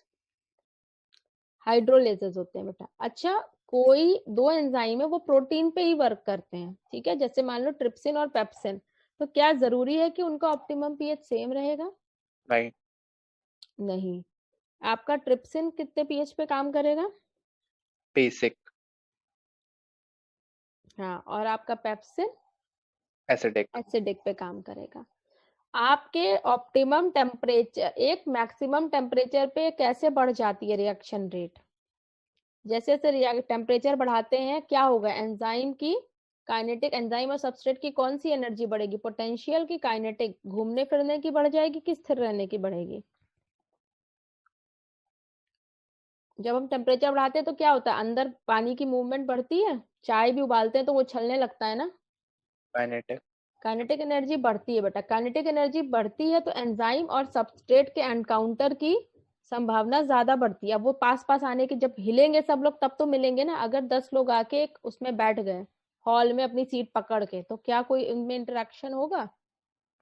Speaker 2: हाइड्रोलेजेस होते हैं बेटा। अच्छा, कोई 2 एंजाइम है वो प्रोटीन पे ही वर्क करते हैं, ठीक है? जैसे मान लो ट्रिप्सिन और पेप्सिन, तो क्या जरूरी है कि उनका ऑप्टिमम पीएच सेम रहेगा?
Speaker 1: नहीं।
Speaker 2: नहीं। आपका ट्रिप्सिन कितने पीएच पे काम करेगा?
Speaker 1: बेसिक।
Speaker 2: हाँ, और आपका पेप्सिन
Speaker 1: एसिडिक।
Speaker 2: एसिडिक पे काम करेगा। आपके ऑप्टिमम टेम्परेचर एक मैक्सिमम टेम्परेचर पे कैसे बढ़ जाती है रिएक्शन रेट? जैसे जैसे टेम्परेचर बढ़ाते हैं क्या होगा, एंजाइम की काइनेटिक, एंजाइम और सबस्ट्रेट की कौन सी एनर्जी बढ़ेगी, पोटेंशियल की काइनेटिक, घूमने फिरने की बढ़ जाएगी कि स्थिर रहने की बढ़ेगी। जब हम टेम्परेचर बढ़ाते हैं तो क्या होता है, अंदर पानी की मूवमेंट बढ़ती है, चाय भी उबालते हैं तो वो उछलने लगता है ना,
Speaker 1: काइनेटिक।
Speaker 2: काइनेटिक एनर्जी बढ़ती है बेटा। काइनेटिक एनर्जी बढ़ती है तो एंजाइम और सबस्ट्रेट के एनकाउंटर की संभावना ज्यादा बढ़ती है। अब वो पास पास आने की, जब हिलेंगे सब लोग तब तो मिलेंगे ना। अगर 10 लोग आके एक उसमें बैठ गए हॉल में अपनी सीट पकड़ के, तो क्या कोई इनमें इंटरेक्शन होगा,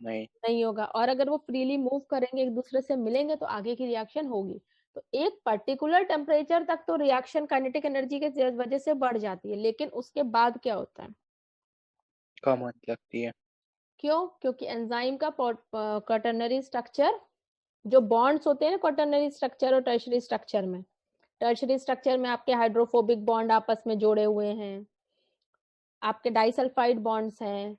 Speaker 1: नहीं।
Speaker 2: नहीं होगा। और अगर वो फ्रीली मूव करेंगे, एक दूसरे से मिलेंगे, तो आगे की रिएक्शन होगी। तो एक पर्टिकुलर टेम्परेचर तक तो रिएक्शन काइनेटिक एनर्जी के वजह से बढ़ जाती है, लेकिन उसके बाद क्या होता है,
Speaker 1: कम होने लगती है।
Speaker 2: क्यों, क्योंकि एंजाइम का क्वाटरनरी स्ट्रक्चर, जो बॉन्ड्स होते हैं ना क्वाटरनरी स्ट्रक्चर और टर्शरी स्ट्रक्चर में, टर्शरी स्ट्रक्चर में आपके हाइड्रोफोबिक बॉन्ड आपस में जोड़े हुए हैं, आपके डाइसल्फाइड बॉन्ड्स हैं,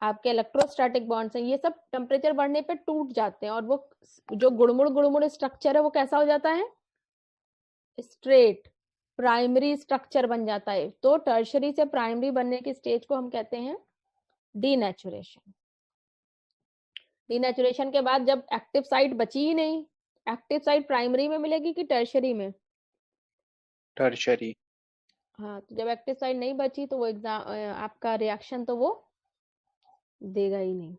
Speaker 2: आपके इलेक्ट्रोस्टैटिक बॉन्ड्स हैं, ये सब टेम्परेचर बढ़ने पे टूट जाते हैं, और वो जो गुड़मुड़ गुड़मुड़ स्ट्रक्चर है वो कैसा हो जाता है, स्ट्रेट प्राइमरी स्ट्रक्चर बन जाता है। तो टर्शरी से प्राइमरी बनने की स्टेज को हम कहते हैं डीनेचुरेशन। डीनेचुरेशन के बाद जब एक्टिव साइट बची ही नहीं, एक्टिव साइट प्राइमरी में मिलेगी कि टर्शरी में,
Speaker 1: टर्शरी।
Speaker 2: हाँ, तो जब एक्टिव साइट नहीं बची तो वो एग्जाम आपका रिएक्शन तो वो देगा ही नहीं।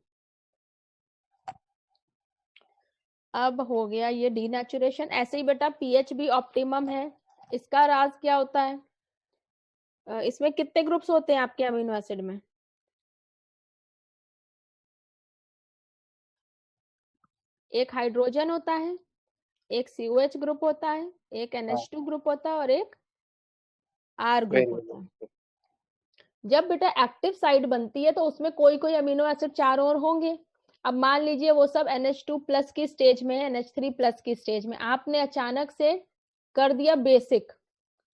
Speaker 2: अब हो गया ये डीनेचुरेशन। ऐसे ही बेटा पीएच भी ऑप्टिमम है। इसका राज क्या होता है, इसमें कितने ग्रुप्स होते हैं आपके अमीनो एसिड में, एक हाइड्रोजन होता है, एक COH ग्रुप होता है, एक
Speaker 1: हाँ।
Speaker 2: NH2 ग्रुप होता है और एक R ग्रुप
Speaker 1: वेरी
Speaker 2: होता है।
Speaker 1: गुड।
Speaker 2: जब बेटा एक्टिव साइट बनती है तो उसमें कोई कोई अमीनो एसिड चारों ओर होंगे। अब मान लीजिए वो सब NH2 प्लस की स्टेज में है, NH3 प्लस की स्टेज में, आपने अचानक से कर दिया बेसिक।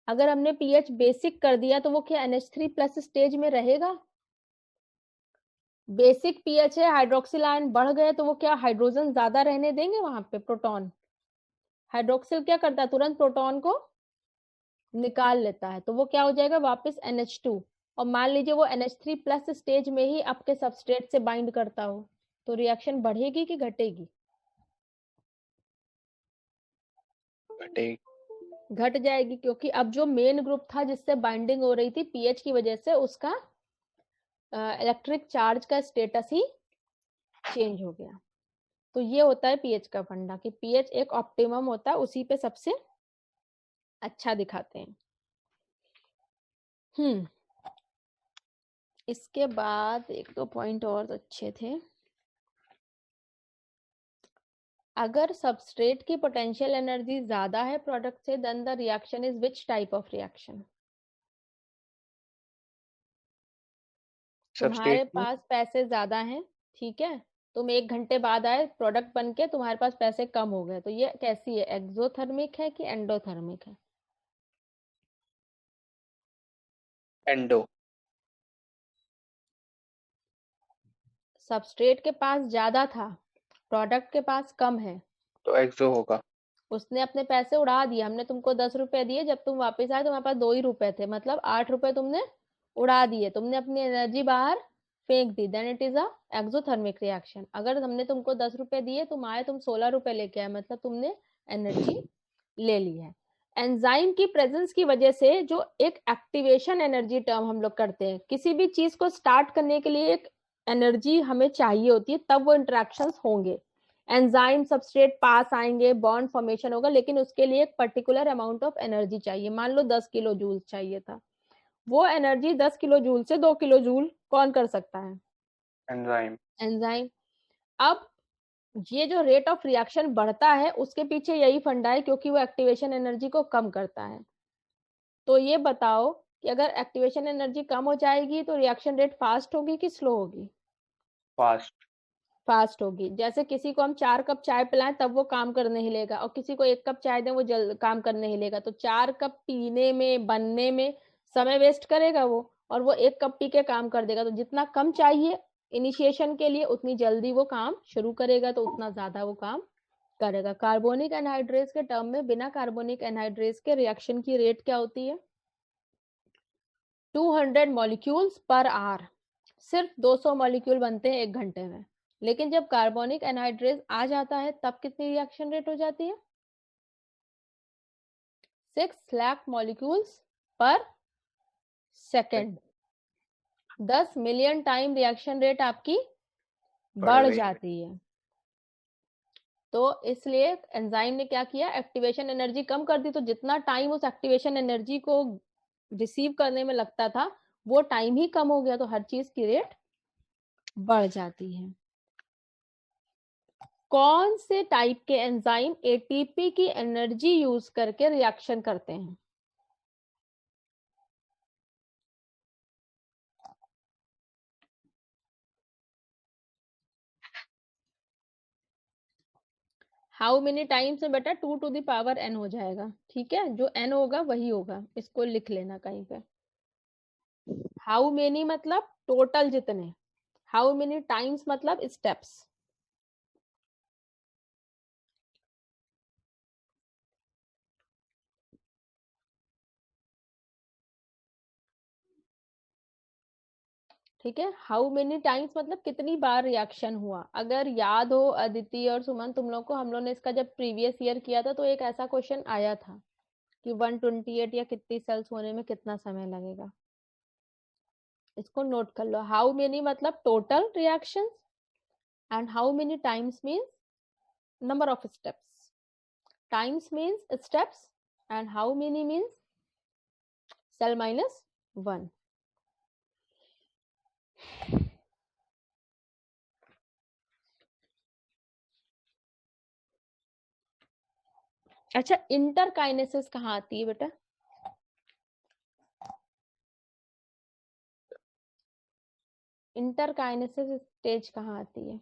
Speaker 2: अगर हमने पीएच बेसिक कर दिया तो वो क्या NH3 प्लस स्टेज में रहेगा, बेसिक पीएच है, हाइड्रोक्सिल आयन बढ़ गए तो वो क्या हाइड्रोजन ज्यादा रहने देंगे वहां पे, प्रोटॉन, हाइड्रोक्सिल क्या करता है, तुरंत प्रोटॉन को निकाल लेता है, तो वो क्या हो जाएगा वापस NH2। और मान लीजिए वो NH3 प्लस स्टेज में ही आपके सबस्ट्रेट से बाइंड करता हो, तो रिएक्शन बढ़ेगी कि घटेगी,
Speaker 1: घटेगी।
Speaker 2: घट जाएगी, क्योंकि अब जो मेन ग्रुप था जिससे बाइंडिंग हो रही थी पीएच की वजह से, उसका इलेक्ट्रिक चार्ज का स्टेटस ही चेंज हो गया। तो ये होता है पीएच का फंडा, कि पीएच एक ऑप्टिमम होता है, उसी पे सबसे अच्छा दिखाते हैं। इसके बाद एक दो पॉइंट और अच्छे थे। अगर सबस्ट्रेट की पोटेंशियल एनर्जी ज्यादा है प्रोडक्ट से, then the reaction is which type of reaction. तुम्हारे
Speaker 1: सबस्ट्रेट में।
Speaker 2: पास पैसे ज्यादा हैं, ठीक है, तुम 1 घंटे बाद आए, प्रोडक्ट बन के तुम्हारे पास पैसे कम हो गए, तो ये कैसी है, एक्सोथर्मिक है कि एंडोथर्मिक है,
Speaker 1: एंडो।
Speaker 2: सबस्ट्रेट के पास ज्यादा था, प्रोडक्ट के पास कम है,
Speaker 1: तो एक्सो होगा।
Speaker 2: उसने अपने पैसे उड़ा दिए, हमने तुमको 10 रुपए दिए, जब तुम वापस आए तुम्हारे पास 2 ही रुपए थे, मतलब 8 रुपए तुमने उड़ा दिए, तुमने अपनी एनर्जी बाहर फेंक दी, then it is a exothermic reaction. अगर हमने तुमको 10 रुपए दिए, तुम आए, तुम 16 रुपए लेके आए, मतलब तुमने एनर्जी ले ली है। एंजाइम की प्रेजेंस की वजह से जो एक एक्टिवेशन एनर्जी टर्म हम लोग करते हैं, किसी भी चीज को स्टार्ट करने के लिए एक एनर्जी हमें चाहिए होती है, तब वो इंटरेक्शंस होंगे, एंजाइम सबस्ट्रेट पास आएंगे, बॉन्ड फॉर्मेशन होगा, लेकिन उसके लिए एक पर्टिकुलर अमाउंट ऑफ एनर्जी चाहिए। मान लो 10 किलो जूल चाहिए था, वो एनर्जी 10 किलो जूल से 2 किलो जूल कौन कर सकता है,
Speaker 1: एंजाइम।
Speaker 2: एंजाइम। अब ये जो रेट ऑफ रिएक्शन बढ़ता है उसके पीछे यही फंडा है, क्योंकि वो एक्टिवेशन एनर्जी को कम करता है। तो ये बताओ कि अगर एक्टिवेशन एनर्जी कम हो जाएगी तो रिएक्शन रेट फास्ट होगी कि स्लो होगी,
Speaker 1: फास्ट।
Speaker 2: फास्ट होगी। जैसे किसी को हम 4 कप चाय पिलाएं तब वो काम करने ही लेगा, और किसी को 1 कप चाय दें वो जल्द काम करने ही लेगा, तो 4 कप पीने में बनने में समय वेस्ट करेगा वो, और वो 1 कप पी के काम कर देगा। तो जितना कम चाहिए इनिशिएशन के लिए, उतनी जल्दी वो काम शुरू करेगा, तो उतना ज्यादा वो काम करेगा। कार्बोनिक एनहाइड्रेस के टर्म में बिना कार्बोनिक एनहाइड्रेस के रिएक्शन की रेट क्या होती है? 200 मॉलिक्यूल्स पर आवर। सिर्फ 200 मॉलिक्यूल बनते हैं 1 घंटे में। लेकिन जब कार्बोनिक एनहाइड्रेस आ जाता है तब कितनी रिएक्शन रेट हो जाती है? 6 लाख मॉलिक्यूल्स पर second. 10 million time reaction rate आपकी बढ़ जाती है। तो इसलिए एंजाइम ने क्या किया, एक्टिवेशन एनर्जी कम कर दी। तो जितना टाइम उस एक्टिवेशन एनर्जी को रिसीव करने में लगता था वो टाइम ही कम हो गया, तो हर चीज की रेट बढ़ जाती है। कौन से टाइप के एंजाइम एटीपी की एनर्जी यूज करके रिएक्शन करते हैं? हाउ मेनी टाइम्स में बेटा 2 टू द पावर n हो जाएगा, ठीक है। जो n होगा वही होगा, इसको लिख लेना कहीं पे। हाउ मेनी मतलब टोटल जितने, हाउ मेनी टाइम्स मतलब स्टेप्स। ठीक है, हाउ मेनी टाइम्स मतलब कितनी बार रिएक्शन हुआ। अगर याद हो अदिति और सुमन तुम लोग को, हम लोग ने इसका जब प्रीवियस ईयर किया था तो एक ऐसा क्वेश्चन आया था कि 128 या कितनी सेल्स होने में कितना समय लगेगा। इसको नोट कर लो। हाउ मेनी मतलब total reactions and how many times means number of steps. Times means steps and how many means cell minus 1। अच्छा, इंटरकाइनेसिस कहाँ आती है बेटा? इंटरकाइनेसिस स्टेज कहाँ आती है?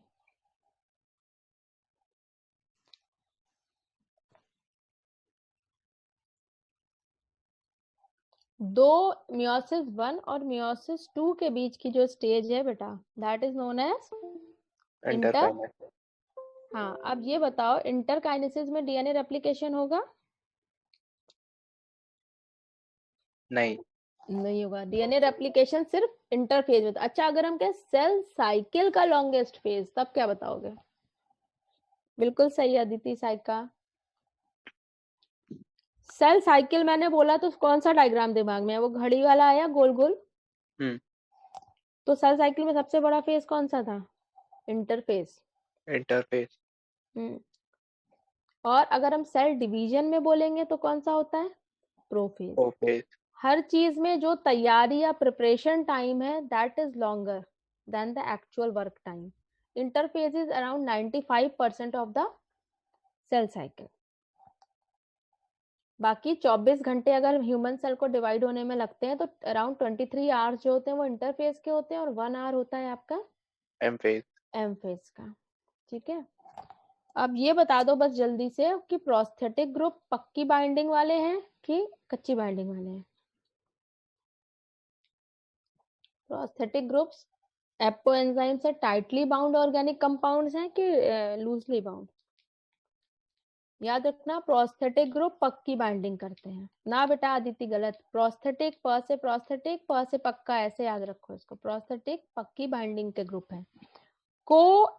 Speaker 2: दो मियोसिस 1 और मियोसिस 2 के बीच की जो स्टेज है बेटा, that is known as inter. हाँ, अब ये बताओ इंटरकाइनेसिस में डीएनए रेप्लिकेशन होगा? नहीं होगा। डीएनए रेप्लिकेशन सिर्फ इंटरफेज में। अच्छा, अगर हम कहें सेल साइकिल का लॉन्गेस्ट फेज, तब क्या बताओगे? बिल्कुल सही अदिति साइका। सेल साइकिल मैंने बोला तो कौन सा डायग्राम दिमाग में है? वो घड़ी वाला आया गोल गोल। तो सेल साइकिल में सबसे बड़ा फेज कौन सा था? इंटरफेज। और अगर हम सेल डिवीजन में बोलेंगे तो कौन सा होता है? प्रोफेज। हर चीज में जो तैयारी या प्रिपरेशन टाइम है that is longer than the actual work time. Interphase is around 95% of the cell cycle. बाकी 24 घंटे अगर ह्यूमन सेल को डिवाइड होने में लगते हैं तो अराउंड 23 आवर्स जो होते हैं वो इंटरफेज के होते हैं और 1 आवर होता है आपका एम फेज का। ठीक है, अब ये बता दो बस जल्दी से कि प्रोस्थेटिक ग्रुप पक्की बाइंडिंग वाले हैं कि कच्ची बाइंडिंग वाले हैं? प्रोस्थेटिक ग्रुप्स एपो एंजाइम से टाइटली बाउंड ऑर्गेनिक कंपाउंड्स हैं कि लूजली बाउंड? याद रखना, प्रोस्थेटिक ग्रुप पक्की बाइंडिंग करते हैं ना बेटा। आदित्य गलत। प्रोस्थेटिक प से पक्का, ऐसे याद रखो इसको। प्रोस्थेटिक पक्की बाइंडिंग के ग्रुप है। को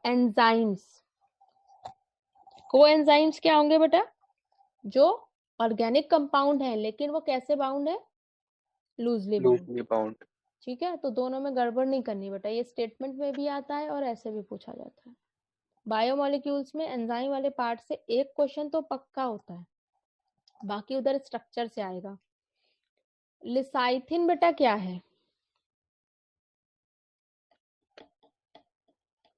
Speaker 2: एंजाइम्स क्या होंगे बेटा? जो ऑर्गेनिक कंपाउंड है लेकिन वो कैसे बाउंड है? Loosely bound. ठीक है, तो दोनों में गड़बड़ नहीं करनी बेटा। ये स्टेटमेंट में भी आता है और ऐसे भी पूछा जाता है। बायोमोलिक्यूल्स में एंजाइम वाले पार्ट से एक क्वेश्चन तो पक्का होता है, बाकी उधर स्ट्रक्चर से आएगा। लिसाइथिन बेटा क्या है?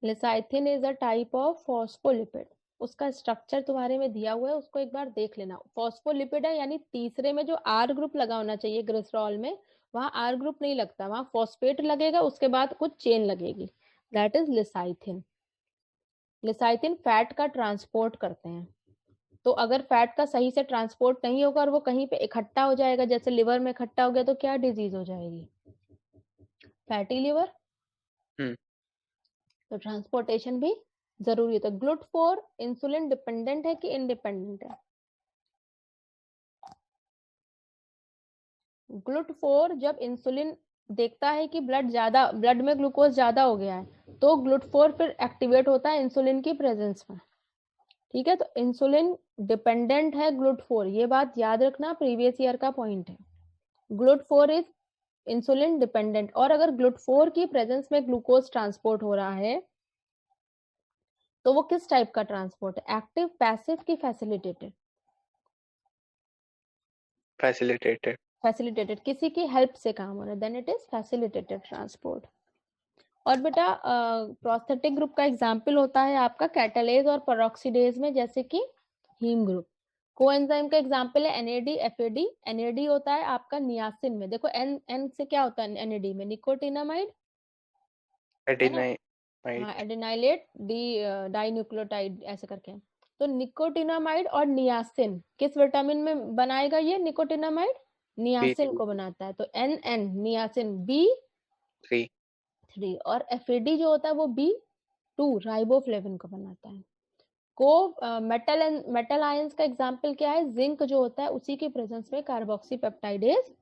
Speaker 2: लिसाइथिन is a type of phospholipid. उसका स्ट्रक्चर तुम्हारे में दिया हुआ है, उसको एक बार देख लेना। फॉस्फोलिपिड है, यानी तीसरे में जो आर ग्रुप लगा होना चाहिए ग्लिसरॉल में, वहां आर ग्रुप नहीं लगता, वहां फॉस्फेट लगेगा, उसके बाद कुछ चेन लगेगी, दैट इज लिसाइथिन। लिसाइथिन फैट का ट्रांसपोर्ट करते हैं। तो अगर फैट का सही से ट्रांसपोर्ट नहीं होगा और वो कहीं पे इकट्ठा हो जाएगा, जैसे लिवर में इकट्ठा हो गया, तो क्या डिजीज हो जाएगी? Fatty liver. तो ट्रांसपोर्टेशन भी जरूरी है। तो GLUT4 इंसुलिन डिपेंडेंट है कि इंडिपेंडेंट है? GLUT4 जब इंसुलिन देखता है कि ब्लड में ग्लूकोज ज्यादा हो गया है, तो GLUT4 फिर एक्टिवेट होता है इंसुलिन की प्रेजेंस में। ठीक है, तो इंसुलिन डिपेंडेंट है GLUT4, ये बात याद रखना, प्रीवियस ईयर का पॉइंट है। GLUT4 is insulin dependent. और अगर GLUT4 की प्रेजेंस में ग्लूकोज ट्रांसपोर्ट हो रहा है, तो वो किस टाइप का ट्रांसपोर्ट है? एक्टिव, पैसिव की फैसिलिटेटेड?
Speaker 1: फैसिलिटेटेड।
Speaker 2: फैसिलिटेटेड, किसी की हेल्प से काम हो रहा है, then it is facilitated transport. और बेटा प्रोस्थेटिक ग्रुप का एग्जाम्पल होता है आपका कैटालेज और पेरोक्सीडेज में, जैसे कि हीम ग्रुप। कोएंजाइम का एग्जाम्पल है NAD, FAD। NAD होता है आपका नियासिन में, देखो N से क्या होता है NAD में? निकोटिनामाइड, है ना? हाँ,
Speaker 1: एडेनाइड।
Speaker 2: एडेनाइलेट डाइन्यूक्लियोटाइड ऐसे करके। तो निकोटिनामाइड और नियासिन किस विटामिन में बनाएगा? ये निकोटिनामाइड नियासिन
Speaker 1: B3।
Speaker 2: को बनाता है। तो NN नियासिन B3, और FAD जो होता है वो B2 राइबोफ्लेविन को बनाता है। को मेटल आयंस का एग्जांपल क्या है? जिंक जो होता है उसी के प्रेजेंस में कार्बोक्सी पेप्टाइडेज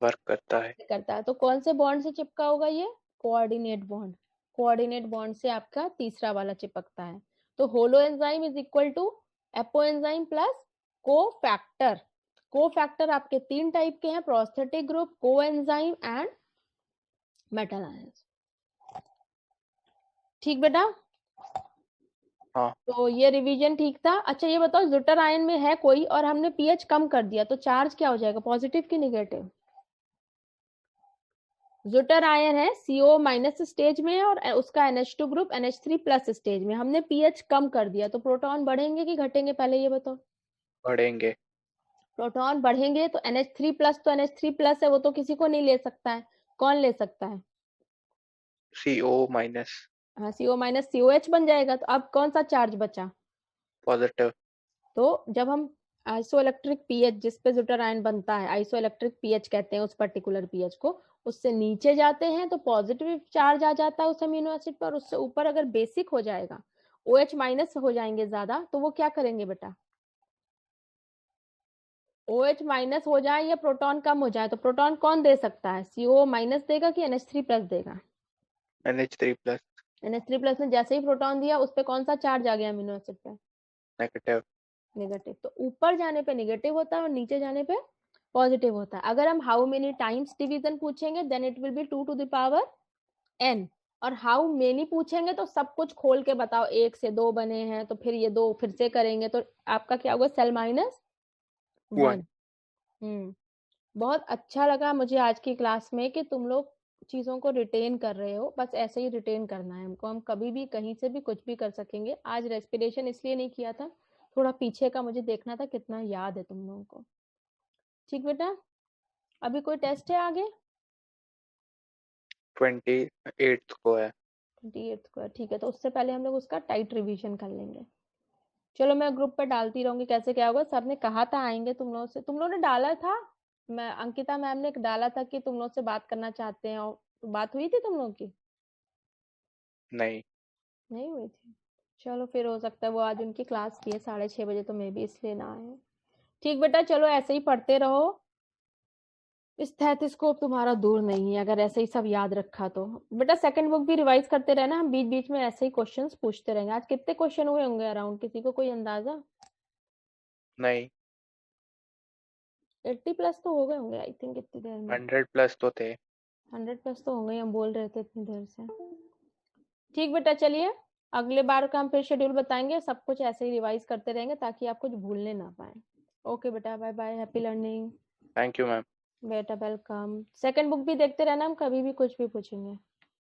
Speaker 1: वर्क करता है।
Speaker 2: करता है। तो कौन से बॉन्ड से चिपका होगा ये? Coordinate bond. कोऑर्डिनेट बॉन्ड से आपका तीसरा वाला चिपकता है। तो holoenzyme is equal to apoenzyme plus cofactor. Cofactor आपके तीन टाइप के हैं, prosthetic group, coenzyme and metal ions. ठीक बेटा?
Speaker 1: हाँ।
Speaker 2: तो ये रिवीजन ठीक था। अच्छा ये बताओ, जुटर आयन में है कोई और हमने पीएच कम कर दिया, तो चार्ज क्या हो जाएगा, पॉजिटिव की नेगेटिव? जुटर आयन है CO माइनस स्टेज में और उसका NH2 group NH3 plus stage में, हमने पीएच कम कर दिया, तो प्रोटॉन बढ़ेंगे कि घटेंगे, पहले ये बताओ।
Speaker 1: बढ़ेंगे।
Speaker 2: प्रोटॉन बढ़ेंगे तो NH3 प्लस, तो NH3 प्लस है वो तो किसी को नहीं ले सकता है, कौन ले सकता है?
Speaker 1: CO minus.
Speaker 2: हाँ, CO माइनस COH बन जाएगा। तो अब कौन सा चार्ज बचा?
Speaker 1: पॉजिटिव।
Speaker 2: तो जब हम आइसोइलेक्ट्रिक पीएच जिस पे जुटर आयन बनता है, आइसोइलेक्ट्रिक पीएच कहते हैं उस पर्टिकुलर पीएच को, उससे नीचे जाते हैं तो पॉजिटिव चार्ज आ जाता है उस अमीनो एसिड पर। उससे ऊपर अगर बेसिक हो जाएगा, OH माइनस हो जाएंगे ज्यादा, तो वो क्या करेंगे बेटा? OH माइनस हो जाए या प्रोटॉन कम हो जाए, तो प्रोटॉन कौन दे सकता है? CO माइनस देगा कि NH3 प्लस देगा?
Speaker 1: NH3 plus.
Speaker 2: NH3 प्लस ने जैसे ही प्रोटॉन दिया, उस पर कौन सा चार्ज आ गया अमीनो एसिड पे?
Speaker 1: नेगेटिव।
Speaker 2: नेगेटिव। तो ऊपर जाने पे नेगेटिव होता है और नीचे जाने पे पॉजिटिव होता है। अगर हम हाउ मेनी टाइम्स डिवीजन पूछेंगे, then it will be 2 to the power n। और हाउ मेनी पूछेंगे तो सब कुछ खोल के बताओ, एक से दो बने हैं तो फिर ये दो फिर से करेंगे तो आपका क्या होगा? Cell minus
Speaker 1: 1।
Speaker 2: 1। बहुत अच्छा लगा मुझे आज की क्लास में कि तुम लोग चीजों को रिटेन कर रहे हो, बस ऐसे ही रिटेन करना है हमको, हम कभी भी कहीं से भी कुछ भी कर सकेंगे। आज रेस्पिरेशन इसलिए नहीं किया था, थोड़ा पीछे का मुझे देखना था कितना याद है तुम लोगों को। ठीक बेटा? अभी कोई टेस्ट है आगे?
Speaker 1: 28 को है।
Speaker 2: 28 को है, ठीक है, तो उससे पहले हम लोग उसका टाइट रिवीजन कर लेंगे। चलो मैं ग्रुप पे डालती रहूंगी कैसे क्या होगा। सर ने कहा था आएंगे तुम लोगों से, तुम लोगों ने डाला था, मैं अंकिता मैम ने डाला था कि तुम लोग से बात करना चाहते हैं, और बात हुई थी तुम लोग की?
Speaker 1: नहीं।
Speaker 2: नहीं हुई थी? चलो फिर हो सकता है वो आज उनकी क्लास थी 6:30 बजे, तो मे भी इसलिए ना आए। ठीक बेटा, चलो ऐसे ही पढ़ते रहो, स्टेथोस्कोप तुम्हारा दूर नहीं है अगर ऐसे ही सब याद रखा तो। बेटा सेकंड बुक भी रिवाइज करते रहना, हम बीच बीच में ऐसे ही क्वेश्चंस पूछते रहेंगे। आज कितने क्वेश्चन हुए होंगे अराउंड, किसी को कोई अंदाजा?
Speaker 1: नहीं।
Speaker 2: 80 प्लस तो हो गए होंगे आई थिंक इतनी देर में।
Speaker 1: 100 प्लस तो थे।
Speaker 2: 100 प्लस तो होंगे, हम बोल रहे थे इतनी देर से। ठीक बेटा, चलिए अगले बार का हम फिर शेड्यूल बताएंगे, सब कुछ ऐसे ही रिवाइज करते रहेंगे ताकि आप कुछ भूलने ना पाए। ओके बेटा, bye bye, happy learning.
Speaker 1: Thank you ma'am.
Speaker 2: बेटा वेलकम। सेकंड बुक भी देखते रहना, हम कभी भी कुछ भी पूछेंगे।